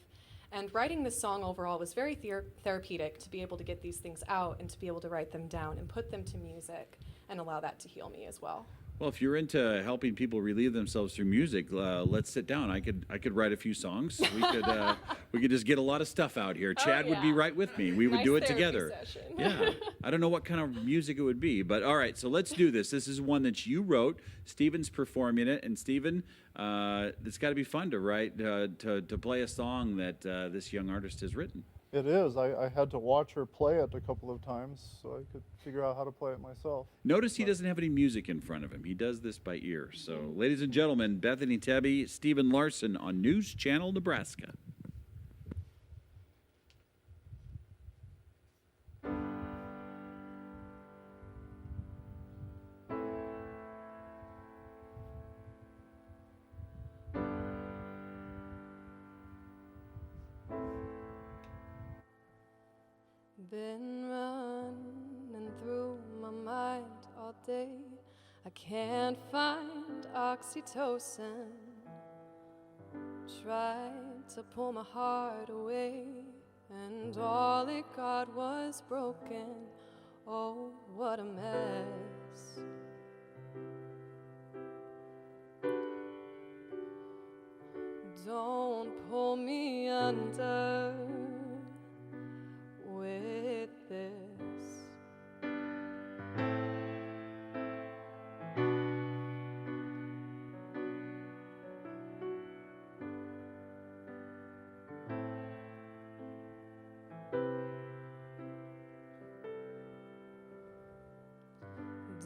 And writing this song overall was very therapeutic to be able to get these things out and to be able to write them down and put them to music and allow that to heal me as well. Well, if you're into helping people relieve themselves through music, let's sit down. I could write a few songs. We could just get a lot of stuff out here. Chad would be right with me. We would do it together. Session. Yeah. I don't know what kind of music it would be, but all right. So let's do this. This is one that you wrote. Stephen's performing it, and Stephen, it's got to be fun to write to play a song that this young artist has written. It is. I had to watch her play it a couple of times so I could figure out how to play it myself. Notice he doesn't have any music in front of him. He does this by ear. So, ladies and gentlemen, Bethany Tebby, Stephen Larson on News Channel Nebraska. Been running through my mind all day. I can't find oxytocin. Tried to pull my heart away, and all it got was broken. Oh, what a mess. Don't pull me under with this.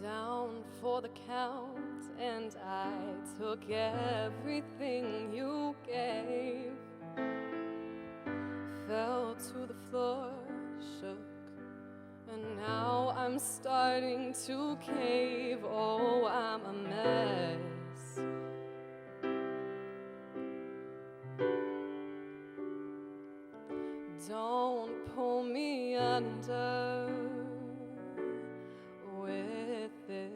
Down for the count, and I took everything you gave. Felt to the floor shook, and now I'm starting to cave. Oh, I'm a mess. Don't pull me under with this.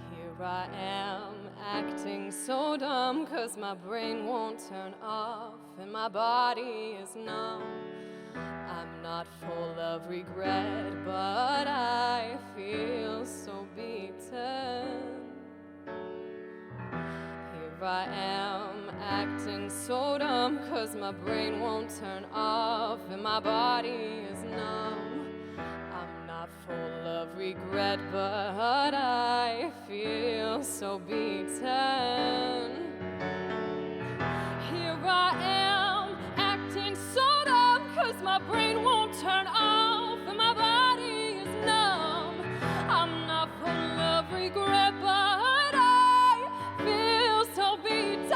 Here I am acting so dumb 'cause my brain won't turn off and my body is numb. I'm not full of regret, but I feel so beaten. Here I am acting so dumb 'cause my brain won't turn off and my body is numb. I'm not full of regret, but I feel so beaten. Here I am acting so dumb 'cause my brain won't turn off and my body is numb. I'm not full of regret, but I feel so beaten.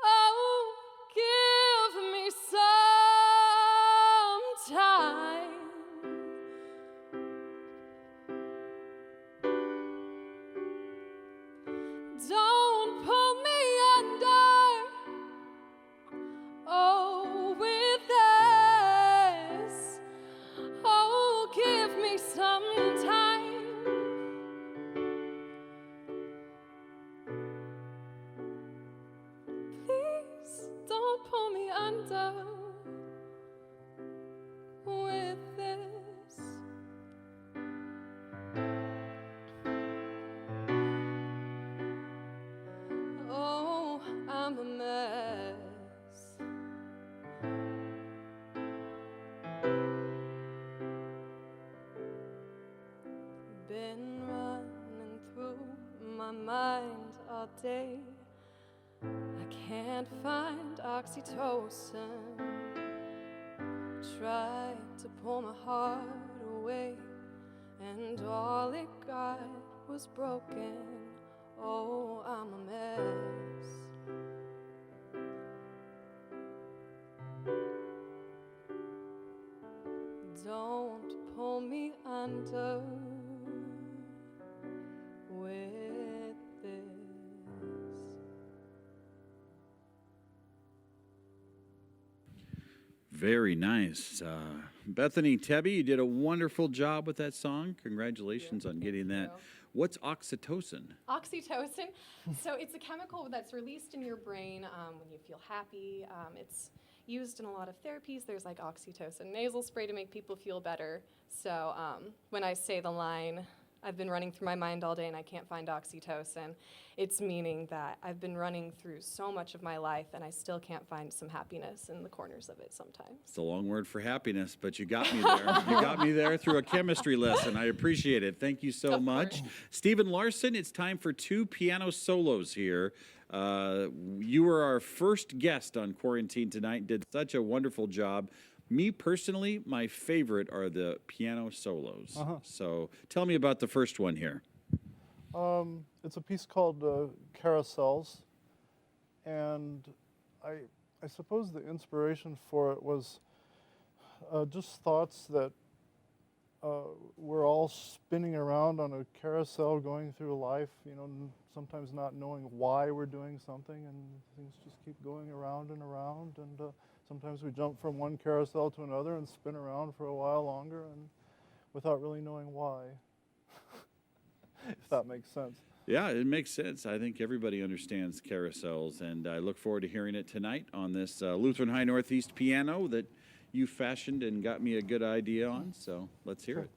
Oh, give me some time. Don't pull me under. Oh, with this. Oh, give me some time. Please don't pull me under with this. Oh, I'm a mess. Been running through my mind all day. I can't find oxytocin. Tried to pull my heart away, and all it got was broken. Oh, I'm a mess. Don't pull me under with this. Very nice. Bethany Tebby, you did a wonderful job with that song. Congratulations on getting that. What's oxytocin? Oxytocin. So it's a chemical that's released in your brain when you feel happy. It's used in a lot of therapies. There's like oxytocin nasal spray to make people feel better. So when I say the line, I've been running through my mind all day and I can't find oxytocin, it's meaning that I've been running through so much of my life and I still can't find some happiness in the corners of it sometimes. It's a long word for happiness, but you got me there. You got me there through a chemistry lesson. I appreciate it. Thank you so much. Stephen Larson, it's time for 2 piano solos here. You were our first guest on Quarantine Tonight, did such a wonderful job. Me personally, my favorite are the piano solos. So tell me about the first one here. It's a piece called Carousels, and I suppose the inspiration for it was just thoughts that we're all spinning around on a carousel going through life, you know, sometimes not knowing why we're doing something, and things just keep going around and around, and sometimes we jump from one carousel to another and spin around for a while longer and without really knowing why, if that makes sense. Yeah, it makes sense. I think everybody understands carousels, and I look forward to hearing it tonight on this Lutheran High Northeast piano that you fashioned and got me a good idea on. So let's hear it.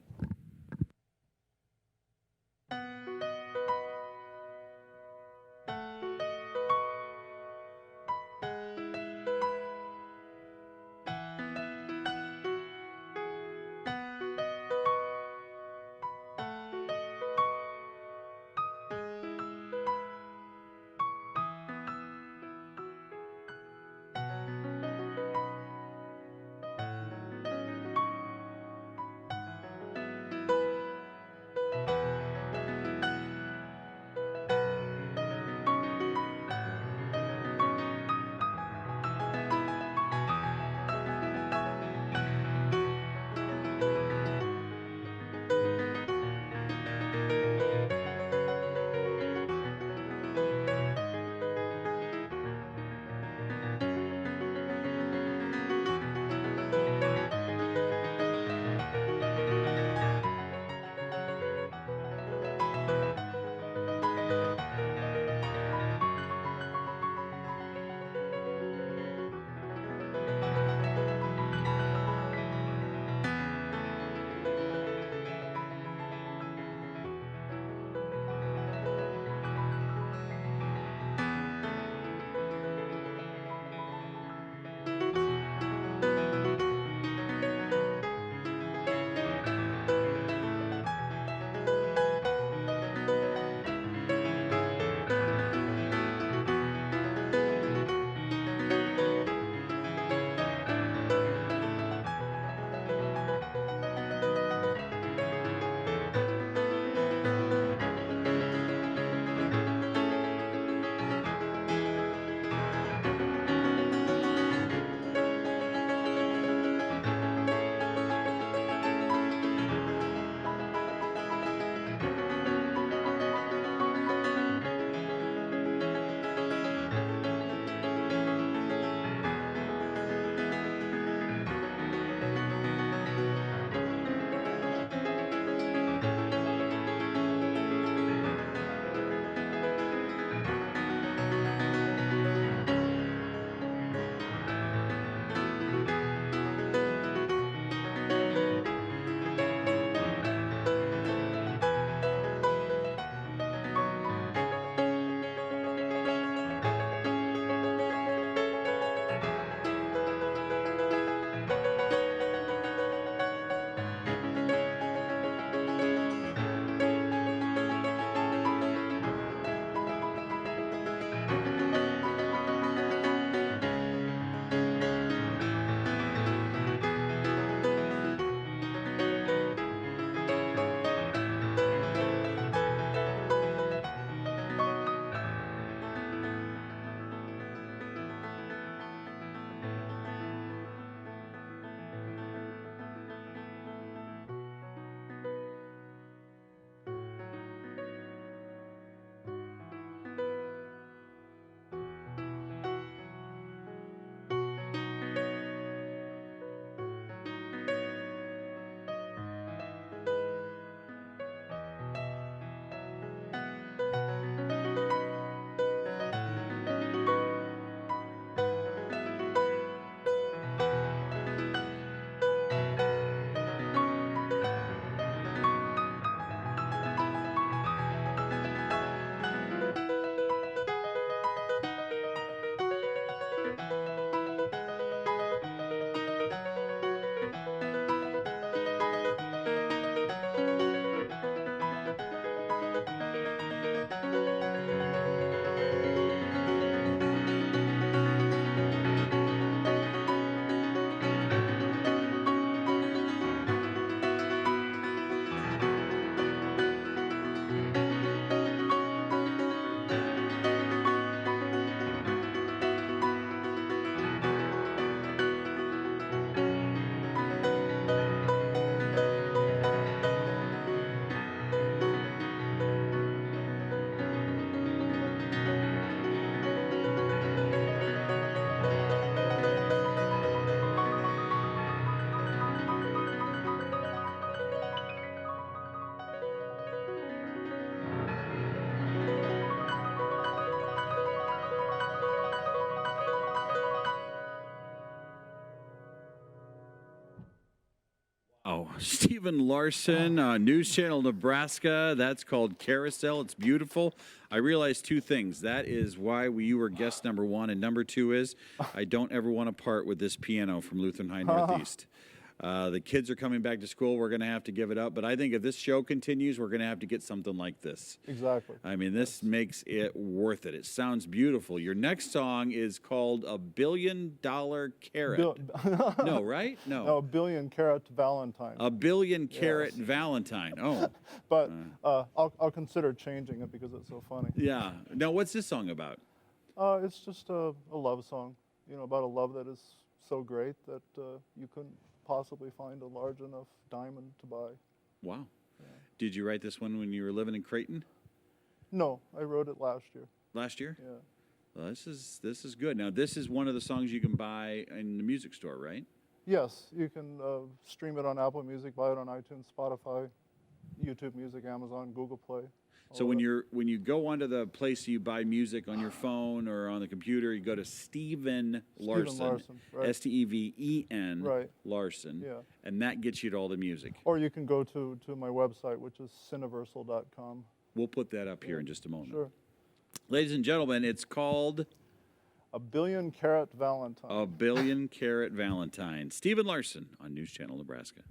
Stephen Larson, News Channel Nebraska. That's called Carousel. It's beautiful. I realized two things. That is why you were guest number one, and number two is I don't ever want to part with this piano from Lutheran High Northeast. The kids are coming back to school. We're going to have to give it up. But I think if this show continues, we're going to have to get something like this. Exactly. I mean, this makes it worth it. It sounds beautiful. Your next song is called $1 Billion Carrot. No, right? No. No, $1 Billion Carat Valentine. $1 Billion Carrot Valentine. Oh. But I'll consider changing it because it's so funny. Yeah. Now, what's this song about? It's just a love song, about a love that is so great that you couldn't possibly find a large enough diamond to buy. Wow. Yeah. Did you write this one when you were living in Creighton? No, I wrote it last year. Last year? Yeah. Well, this is good. Now, this is one of the songs you can buy in the music store, right? Yes, you can stream it on Apple Music, buy it on iTunes, Spotify, YouTube Music, Amazon, Google Play. So when you go onto the place you buy music on your phone or on the computer, you go to Stephen Larson, right. Steven right. Larson, yeah. And that gets you to all the music. Or you can go to my website, which is cineversal.com. We'll put that up here in just a moment. Sure. Ladies and gentlemen, it's called $1 Billion Carat Valentine. $1 Billion Carat Valentine. Stephen Larson on News Channel Nebraska.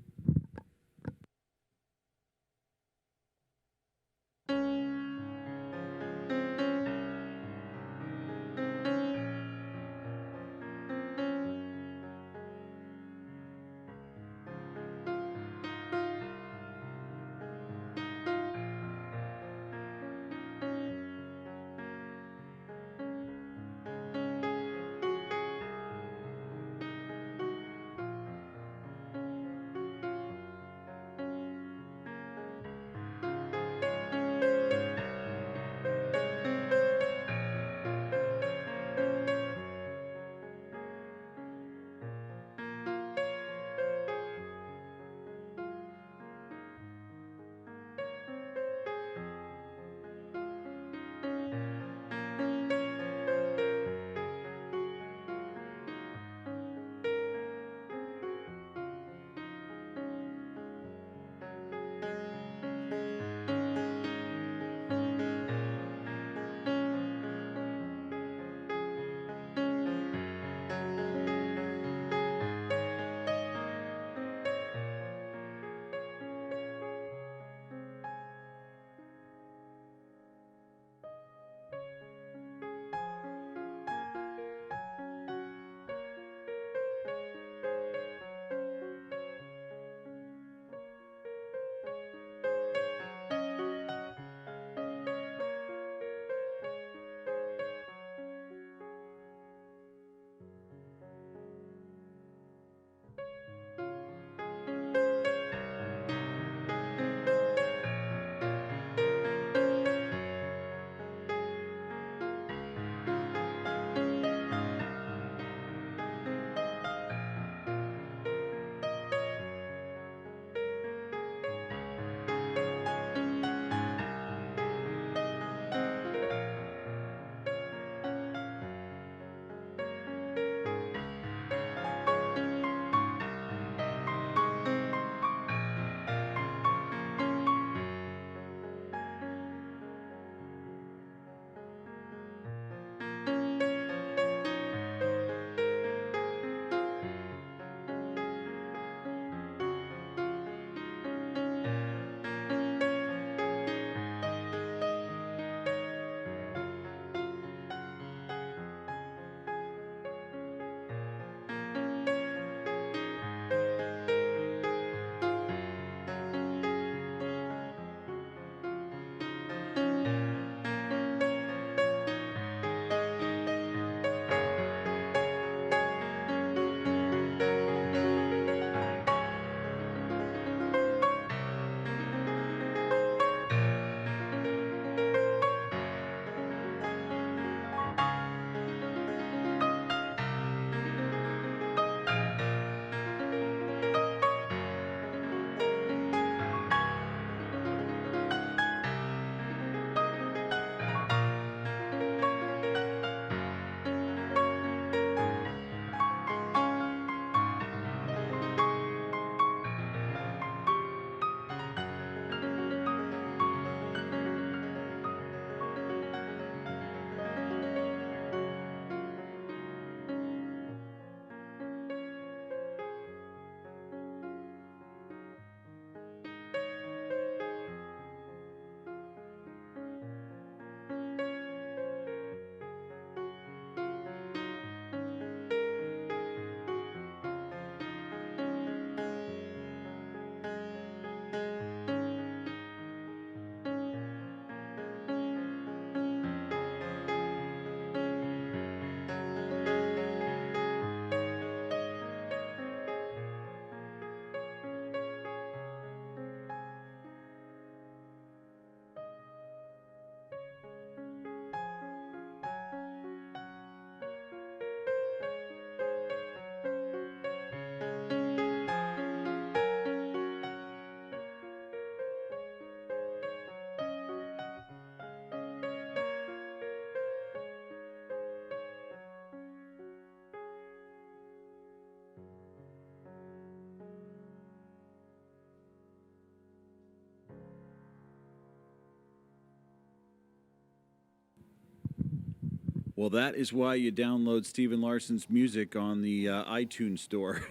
Well, that is why you download Stephen Larson's music on the iTunes store.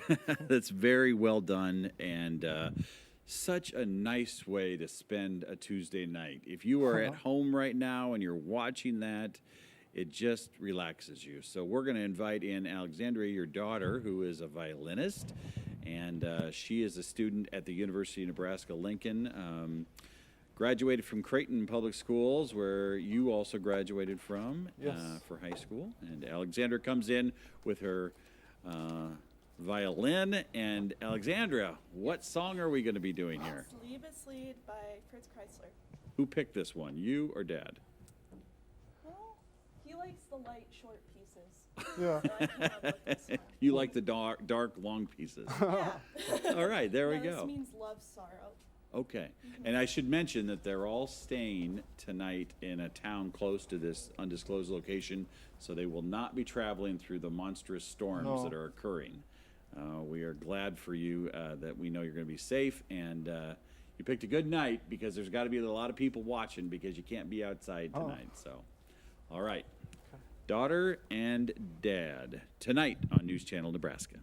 That's very well done, and such a nice way to spend a Tuesday night. If you are at home right now and you're watching that, it just relaxes you. So we're going to invite in Alexandria, your daughter, who is a violinist, and she is a student at the University of Nebraska-Lincoln. Graduated from Creighton Public Schools, where you also graduated from for high school. And Alexandra comes in with her violin. And Alexandra, what song are we going to be doing here? Liebeslied by Fritz Kreisler. Who picked this one, you or Dad? Well, he likes the light, short pieces. Yeah. So I came up with this one. You like the dark, long pieces. Yeah. All right, there we No, go. This means love, sorrow. Okay. And I should mention that they're all staying tonight in a town close to this undisclosed location, so they will not be traveling through the monstrous storms that are occurring. We are glad for you that we know you're going to be safe, and you picked a good night because there's got to be a lot of people watching because you can't be outside tonight. So, all right. Daughter and Dad, tonight on News Channel Nebraska.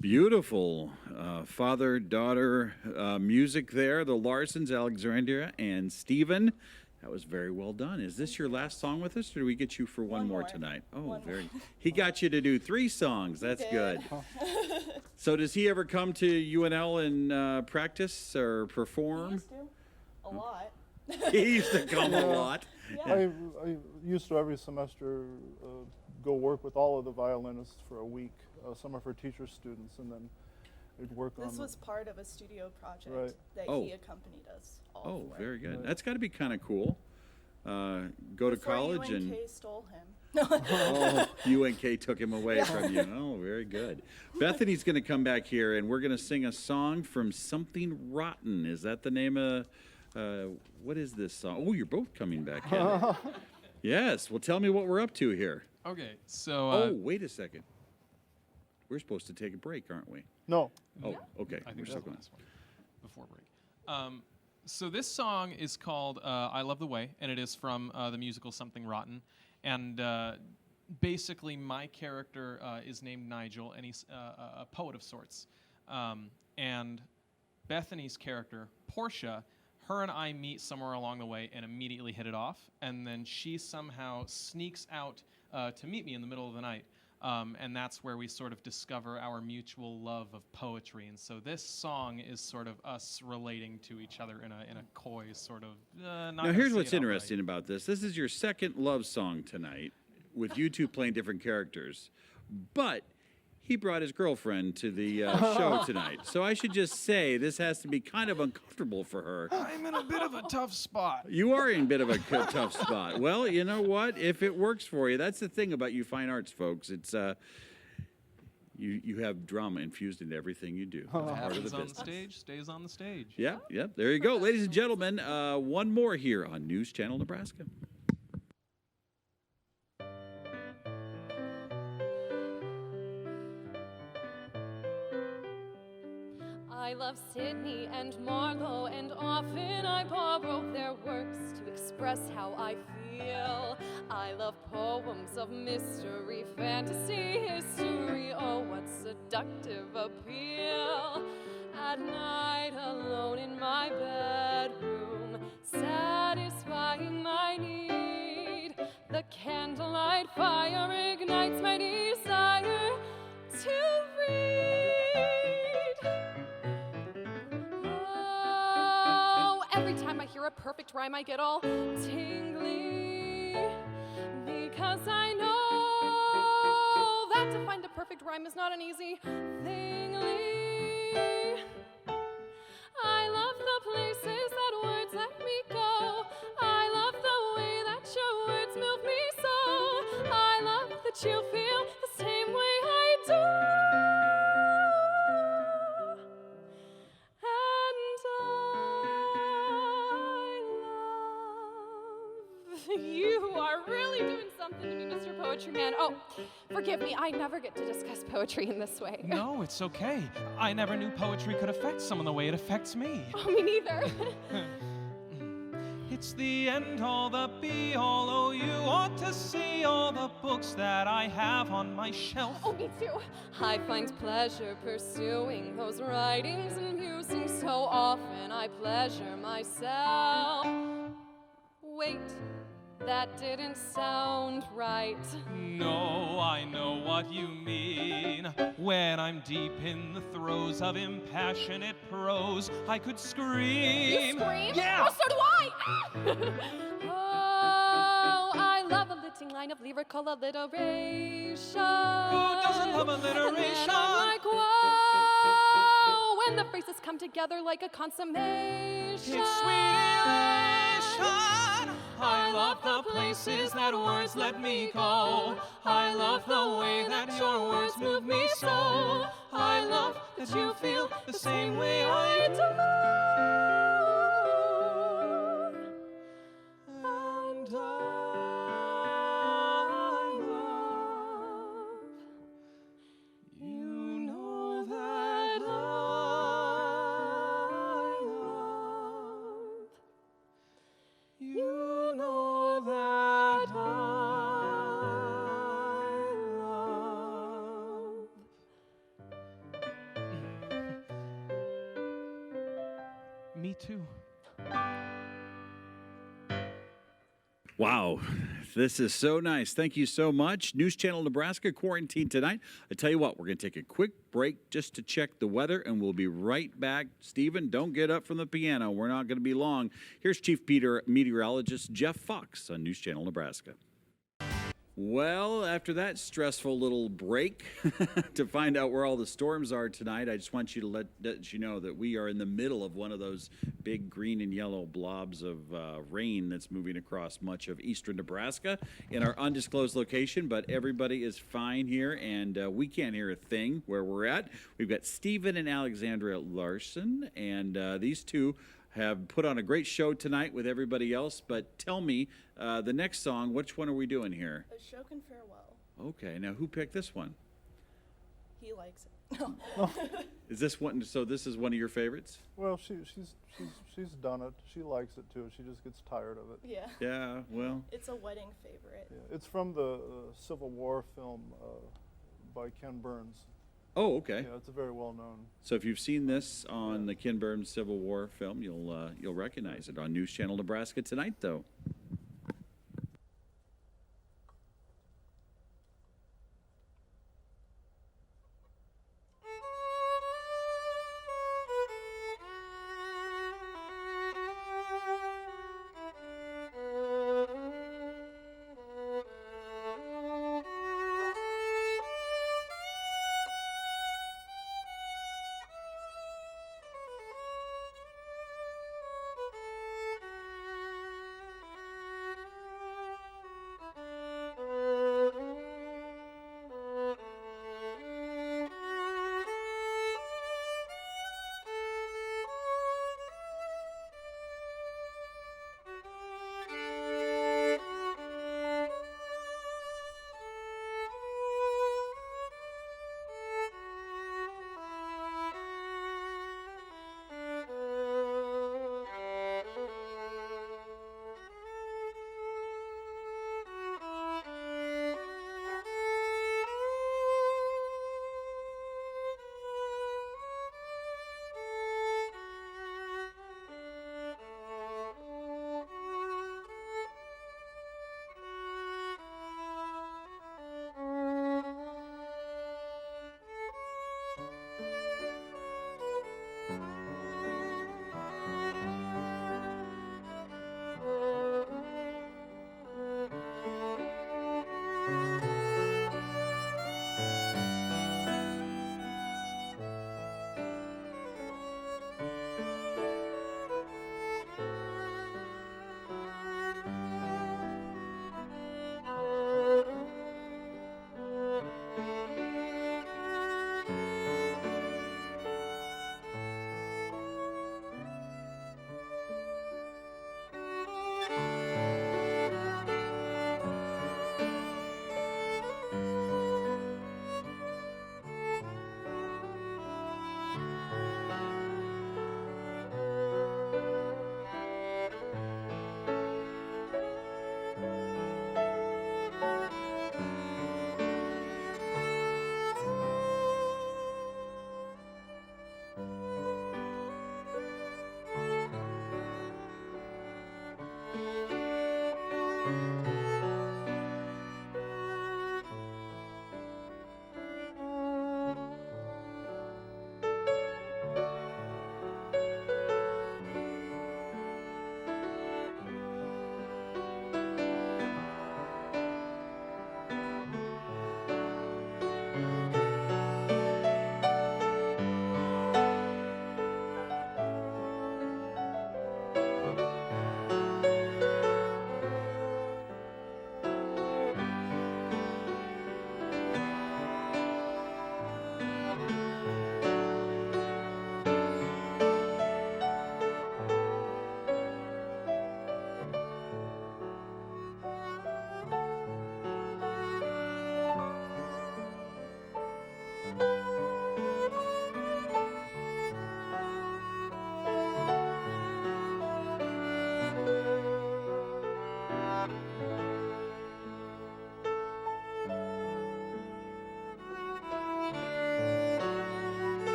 Beautiful father-daughter music there. The Larsons, Alexandria and Stephen. That was very well done. Is this your last song with us, or do we get you for one more tonight? Oh, One very. more. He got you to do 3 songs. That's good. So does he ever come to UNL and practice or He perform? used to. A lot. He used to come a lot. Yeah. I used to every semester go work with all of the violinists for a week. Some of her teacher students, and then we'd work on. This was part of a studio project Right. that Oh. he accompanied us all Oh, for. very good. Right. That's got to be kind of cool. Go to Before college and UNK stole him. oh, UNK took him away from you. Oh, very good. Bethany's going to come back here, and we're going to sing a song from Something Rotten. Is that the name of? What is this song? Oh, you're both coming back in. Yes. Well, tell me what we're up to here. Okay, so Oh, wait a second. We're supposed to take a break, aren't we? No. Oh, okay. I We're think still that's the going. last one before break. So this song is called "I Love the Way," and it is from the musical Something Rotten. And basically, my character is named Nigel, and he's a poet of sorts. And Bethany's character, Portia, her and I meet somewhere along the way and immediately hit it off. And then she somehow sneaks out to meet me in the middle of the night. And that's where we sort of discover our mutual love of poetry. And so this song is sort of us relating to each other in a coy sort of. Now, here's what's interesting about this. This is your second love song tonight, with you two playing different characters. But he brought his girlfriend to the show tonight. So I should just say this has to be kind of uncomfortable for her. I'm in a bit of a tough spot. You are in a bit of a tough spot. Well, you know what? If it works for you, that's the thing about you fine arts folks. It's you have drama infused into everything you do. It's What part of the happens on the business. stage stays on the stage. Yep. There you go. Ladies and gentlemen, one more here on News Channel Nebraska. I love Sydney and Marlowe, and often I borrow their works to express how I feel. I love poems of mystery, fantasy, history. Oh, what seductive appeal! At night, alone in my bedroom, satisfying my need. The candlelight fire ignites my desire to read. Every time I hear a perfect rhyme, I get all tingly, because I know that to find a perfect rhyme is not an easy thingly. I love the places that words let me go. I love the way that your words move me so. I love that you feel the same way I do. You are really doing something to me, Mr. Poetry Man. Oh, forgive me, I never get to discuss poetry in this way. No, it's okay. I never knew poetry could affect someone the way it affects me. Oh, me neither. It's the end all, the be all. Oh, you ought to see all the books that I have on my shelf. Oh, me too. I find pleasure pursuing those writings and musing. So often I pleasure myself. Wait, that didn't sound right. No, I know what you mean. When I'm deep in the throes of impassionate prose, I could scream. You scream? Yeah! Oh, so do I! Oh, I love a little line of lyrical alliteration. Who doesn't love alliteration? And then I'm like, whoa, when the phrases come together like a consummation. It's sweet elation. I love the places that words let me go. I love the way that your words move me so. I love that you feel the same way I do. And I love, you know that I love, you know that I love. Me too. Wow, this is so nice. Thank you so much. News Channel Nebraska, Quarantine Tonight. I tell you what, we're going to take a quick break just to check the weather, and we'll be right back. Stephen, don't get up from the piano. We're not going to be long. Here's Chief Meteorologist Jeff Fox on News Channel Nebraska. Well, after that stressful little break to find out where all the storms are tonight, I just want you to let you know that we are in the middle of one of those big green and yellow blobs of rain that's moving across much of eastern Nebraska in our undisclosed location, but everybody is fine here, and we can't hear a thing where we're at. We've got Stephen and Alexandria Larson, and these two have put on a great show tonight with everybody else, but tell me, the next song, which one are we doing here? A Shokin Farewell. Okay, now who picked this one? He likes it. No. Is this one, so this is one of your favorites? Well, she's done it. She likes it too. She just gets tired of it. Yeah. Yeah, well. It's a wedding favorite. Yeah, it's from the Civil War film by Ken Burns. Oh, okay. Yeah, it's a very well known. So if you've seen this on the Ken Burns Civil War film, you'll recognize it on News Channel Nebraska tonight, though.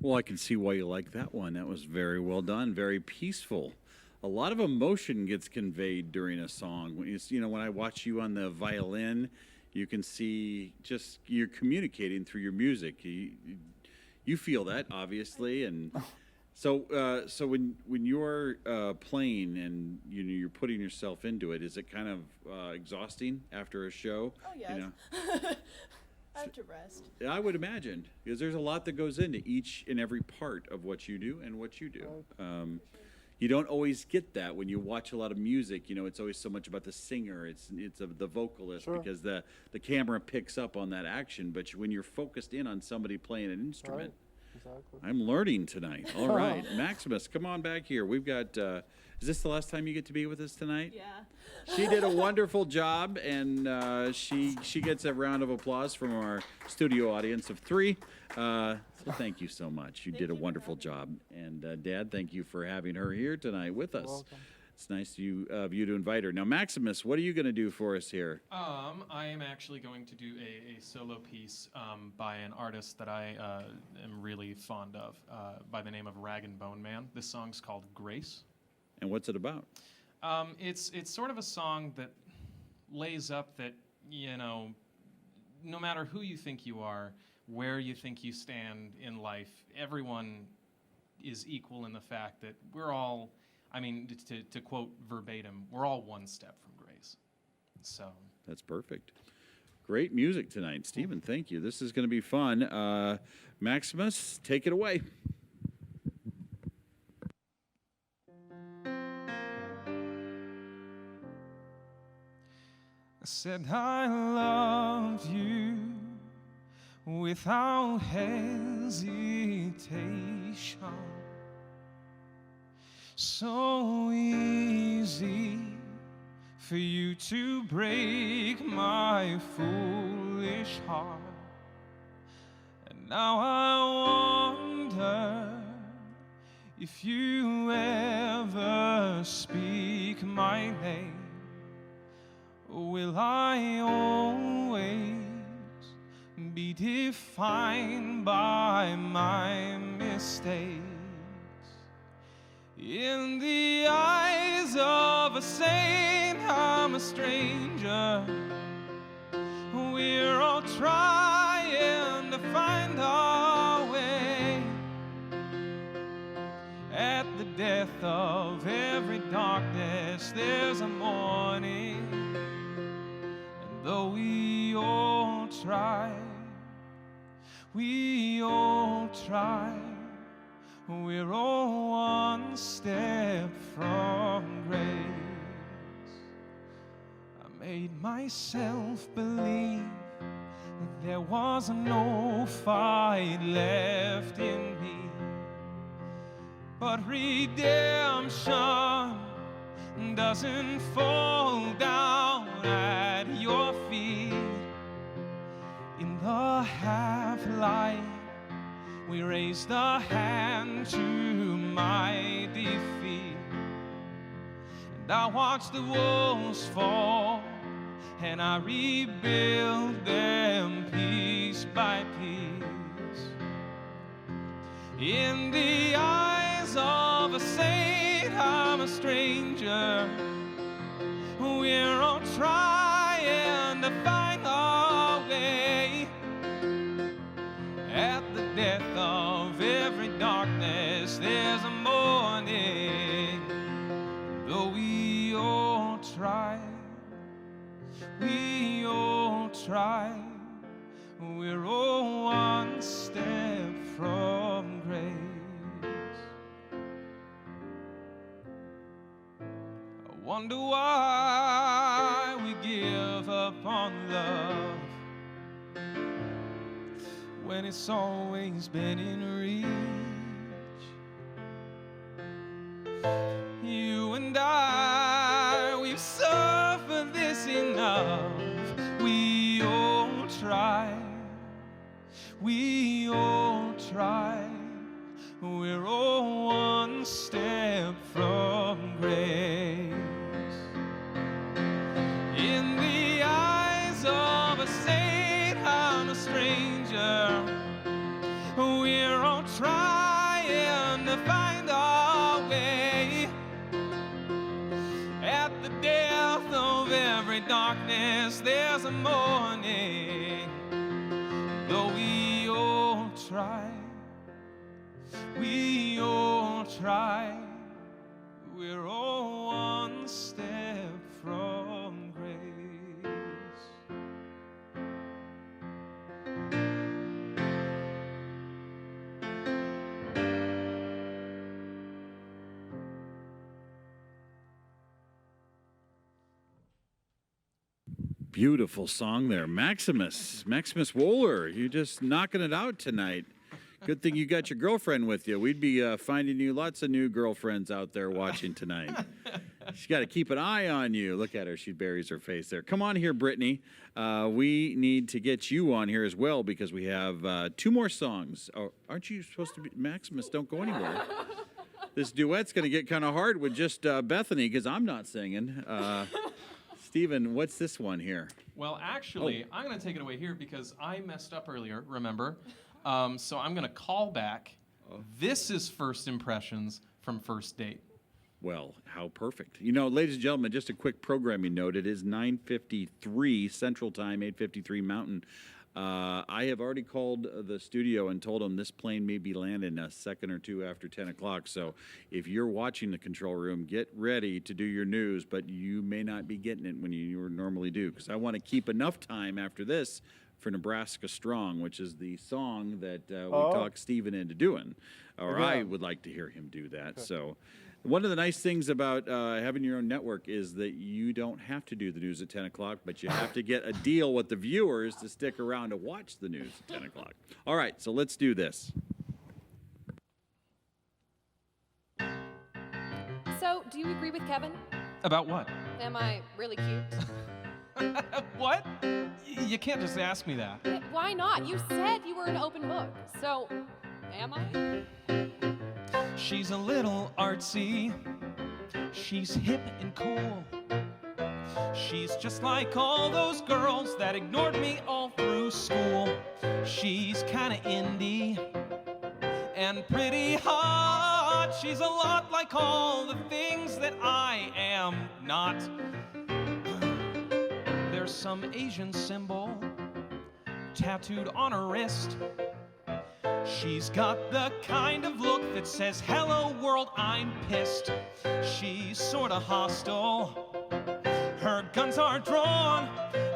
Well, I can see why you like that one. That was very well done, very peaceful. A lot of emotion gets conveyed during a song. When I watch you on the violin, you can see just you're communicating through your music. You feel that, obviously, and so when you're playing and you're putting yourself into it, is it kind of exhausting after a show? Oh, yes. I have to rest. I would imagine, because there's a lot that goes into each and every part of what you do and what you do. You don't always get that when you watch a lot of music. It's always so much about the singer. It's the vocalist, Sure. because the camera picks up on that action. But when you're focused in on somebody playing an instrument, Exactly. I'm learning tonight. All right, Maximus, come on back here. We've got. Is this the last time you get to be with us tonight? Yeah. She did a wonderful job, and she gets a round of applause from our studio audience of 3. So thank you so much. You did a wonderful job. And Dad, thank you for having her here tonight with us. Welcome. It's nice of you to invite her. Now, Maximus, what are you going to do for us here? I am actually going to do a solo piece by an artist that I am really fond of, by the name of Rag and Bone Man. This song's called Grace. And what's it about? It's sort of a song that lays up that, no matter who you think you are, where you think you stand in life, everyone is equal in the fact that we're all, to quote verbatim, we're all one step from grace. So That's perfect. Great music tonight, Stephen. Thank you. This is going to be fun. Maximus, take it away. I said I love you without hesitation. So easy for you to break my foolish heart. And now I wonder if you ever speak my name. Will I always be defined by my mistakes? In the eyes of a saint, I'm a stranger. We're all trying to find our way. At the death of every darkness, there's a morning. And though we all try, we're all one step from grace. I made myself believe that there was no fight left in me, but redemption doesn't fall down at your feet. In the half-light, we raised a hand to my defeat. And I watched the walls fall, and I rebuilt them piece by piece. In the eyes of a saint, I'm a stranger. We're all trying to find our way. At the death of every darkness, there's a morning. Though we all try, we're all one step from grace. I wonder why we give up on love when it's always been in reach. You and I, we've suffered this enough. We all try, we're all one step from grace. In the eyes of a saint, I'm a stranger. We're all trying. darkness there's a morning. Though we all try, we're all one step from grace. Beautiful song there. Maximus Wohler, you're just knocking it out tonight. Good thing you got your girlfriend with you. We'd be finding you lots of new girlfriends out there watching tonight. She's got to keep an eye on you. Look at her. She buries her face there. Come on here, Brittany. We need to get you on here as well because we have 2 more songs. Oh, aren't you supposed to be? Maximus, don't go anywhere. This duet's going to get kind of hard with just Bethany because I'm not singing. Steven, what's this one here? Well, actually, I'm going to take it away here because I messed up earlier, remember? So I'm going to call back. This is First Impressions from First Date. Well, how perfect. You know, ladies and gentlemen, just a quick programming note. It is 9:53 Central Time, 8:53 Mountain. I have already called the studio and told them this plane may be landing a second or two after 10 o'clock. So if you're watching the control room, get ready to do your news, but you may not be getting it when you normally do, because I want to keep enough time after this for Nebraska Strong, which is the song that we talked Steven into doing, or I would like to hear him do that. Okay. So one of the nice things about having your own network is that you don't have to do the news at 10 o'clock, but you have to get a deal with the viewers to stick around to watch the news at 10 o'clock. All right, so let's do this. So, do you agree with Kevin? About what? Am I really cute? What? You can't just ask me that. Why not? You said you were an open book. So, am I? She's a little artsy. She's hip and cool. She's just like all those girls that ignored me all through school. She's kinda indie and pretty hot. She's a lot like all the things that I am not. There's some Asian symbol tattooed on her wrist. She's got the kind of look that says, hello world, I'm pissed. She's sorta hostile. Her guns are drawn.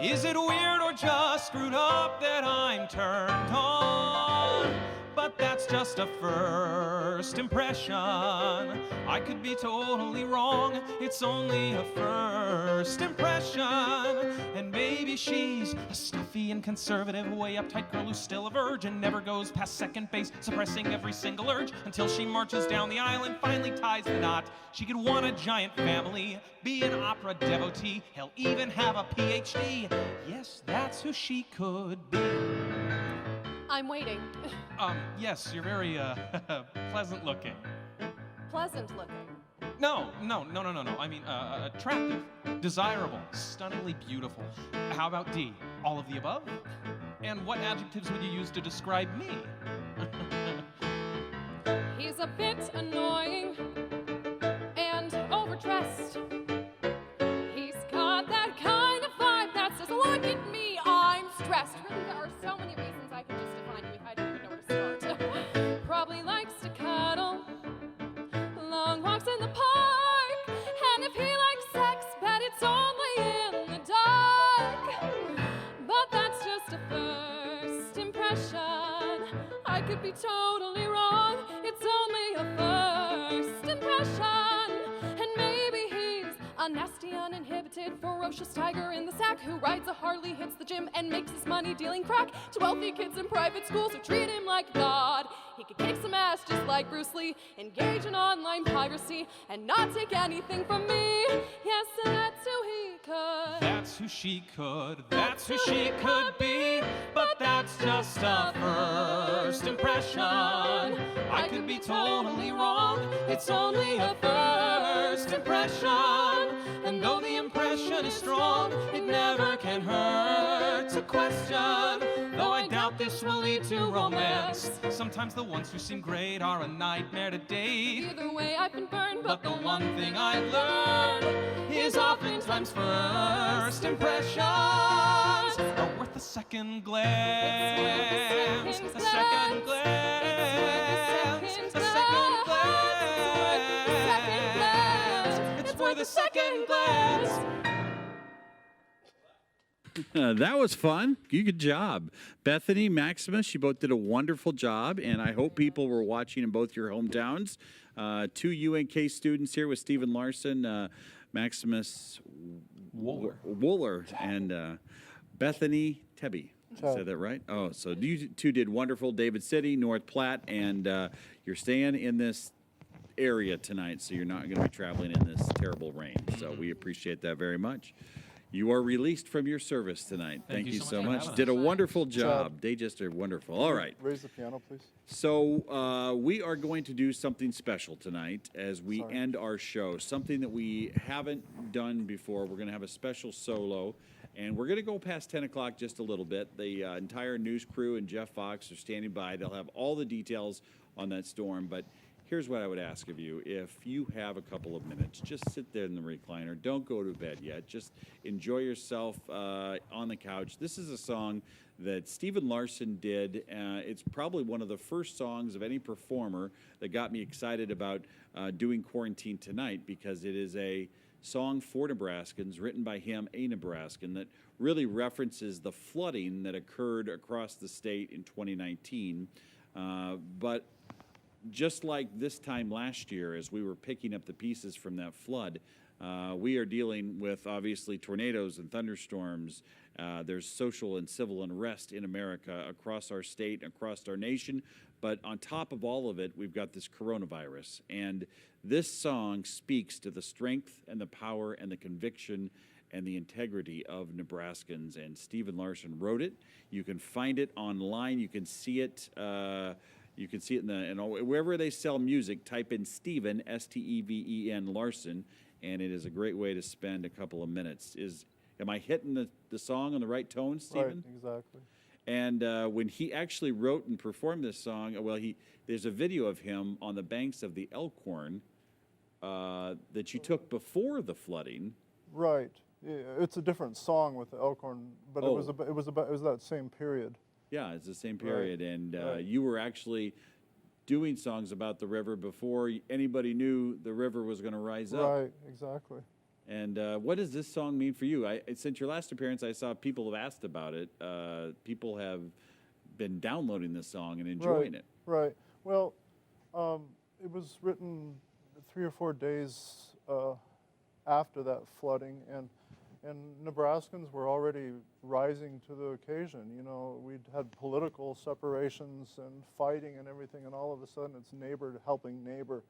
Is it weird or just screwed up that I'm turned on? But that's just a first impression. I could be totally wrong. It's only a first impression. And maybe she's a stuffy and conservative, way uptight girl who's still a virgin, never goes past second base, suppressing every single urge until she marches down the aisle and finally ties the knot. She could want a giant family, be an opera devotee, hell, even have a PhD. Yes, that's who she could be. I'm waiting. Yes, you're very, pleasant looking. Pleasant looking. No. I mean, attractive, desirable, stunningly beautiful. How about D? All of the above? And what adjectives would you use to describe me? He's a bit annoying and overdressed. He's got that kind of vibe that says, look at me, I'm stressed. Really, there are so many reasons I could just define you. I don't even know where to start. Probably likes to cuddle, long walks in the park, and if he likes sex, bet it's only in the dark. But that's just a first impression. I could be totally wrong. It's only a first impression. And maybe he's a nasty, uninhibited, ferocious tiger in the sack who rides a Harley, hits the gym, and makes his money dealing crack to wealthy kids in private schools who treat him like a god. He could kick some ass just like Bruce Lee, engage in online piracy, and not take anything from me. Yes, and that's who he could. That's who she could. That's who she could be. But that's just a first impression. I could be totally wrong. It's only a first impression. And though the impression is strong, it never can hurt to question. Though I doubt this will lead to romance. Sometimes the ones who seem great are a nightmare to date. Either way, I've been burned, But the one thing I've learned is oftentimes first impressions are worth a second glance. A second glance. A second glance. It's worth a second glance. That was fun. Good job. Bethany, Maximus, you both did a wonderful job, and I hope people were watching in both your hometowns. Two UNK students here with Stephen Larson, Maximus Wooler, and Bethany Tebby. Said that right? Oh, so you two did wonderful. David City, North Platte, and you're staying in this area tonight, so you're not going to be traveling in this terrible rain. So we appreciate that very much. You are released from your service tonight. Thank you so much. Did a wonderful job. They just are wonderful. All right. Raise the piano, please. So we are going to do something special tonight as we end our show, something that we haven't done before. We're going to have a special solo, and we're going to go past 10 o'clock just a little bit. The entire news crew and Jeff Fox are standing by. They'll have all the details on that storm, but here's what I would ask of you. If you have a couple of minutes, just sit there in the recliner. Don't go to bed yet. Just enjoy yourself on the couch. This is a song that Stephen Larson did. It's probably one of the first songs of any performer that got me excited about doing Quarantine Tonight, because it is a song for Nebraskans, written by him, a Nebraskan, that really references the flooding that occurred across the state in 2019. But just like this time last year, as we were picking up the pieces from that flood, we are dealing with, obviously, tornadoes and thunderstorms. There's social and civil unrest in America across our state and across our nation. But on top of all of it, we've got this coronavirus. And this song speaks to the strength and the power and the conviction and the integrity of Nebraskans. And Stephen Larson wrote it. You can find it online. You can see it. You can see it wherever they sell music. Type in Stephen, Steven Larson, and it is a great way to spend a couple of minutes. Am I hitting the song on the right tone, Stephen? Right, exactly. And when he actually wrote and performed this song, there's a video of him on the banks of the Elkhorn that you took before the flooding. Right. Yeah, it's a different song with the Elkhorn, but it was that same period. Yeah, it's the same period, Right. and Right. you were actually doing songs about the river before anybody knew the river was going to rise up. Right, exactly. And what does this song mean for you? Since your last appearance, I saw people have asked about it. People have been downloading this song and enjoying it. Right. Well, it was written 3 or 4 days after that flooding, and Nebraskans were already rising to the occasion. You know, we'd had political separations and fighting and everything, and all of a sudden it's neighbor helping neighbor,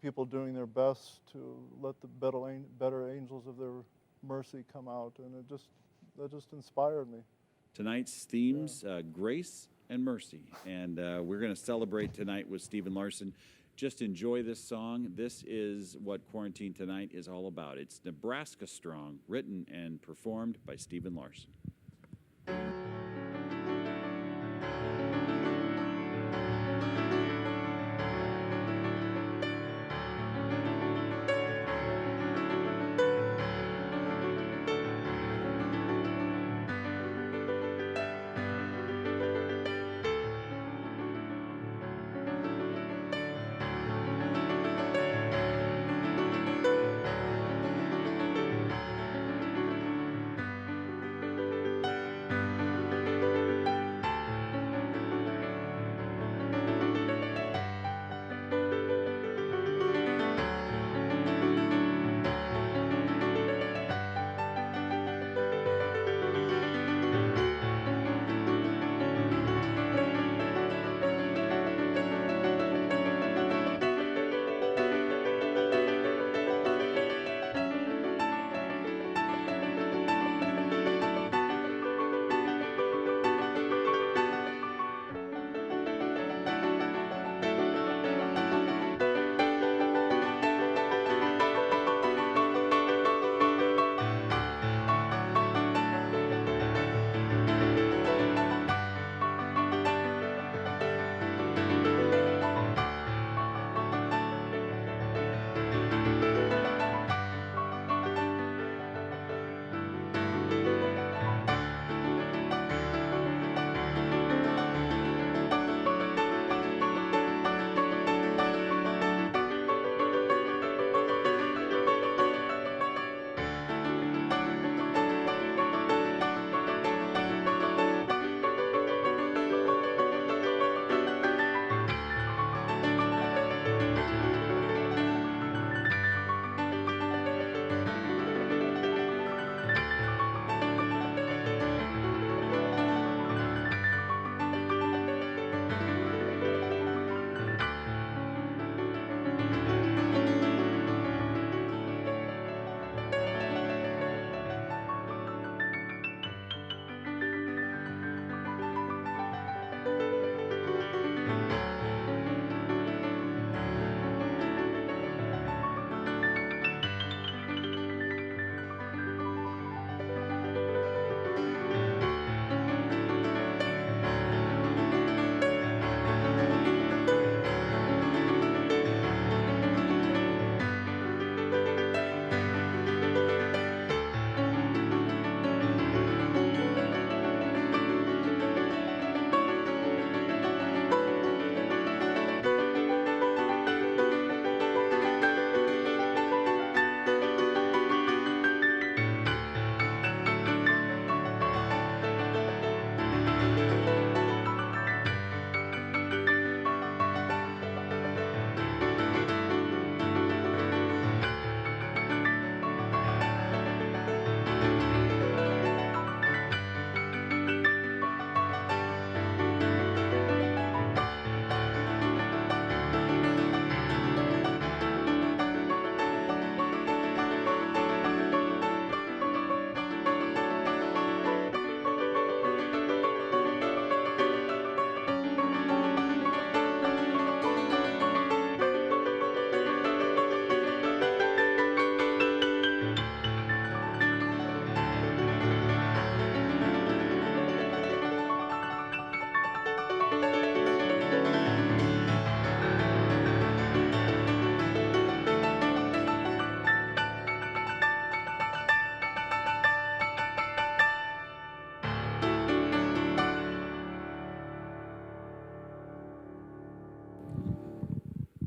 people doing their best to let the better angels of their mercy come out, and that just inspired me. Tonight's themes, grace and mercy, and we're going to celebrate tonight with Stephen Larson. Just enjoy this song. This is what Quarantine Tonight is all about. It's Nebraska Strong, written and performed by Stephen Larson.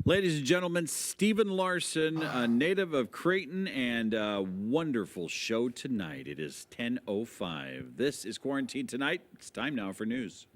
Ladies and gentlemen, Stephen Larson, a native of Creighton, and a wonderful show tonight. It is 10:05. This is Quarantine Tonight. It's time now for news.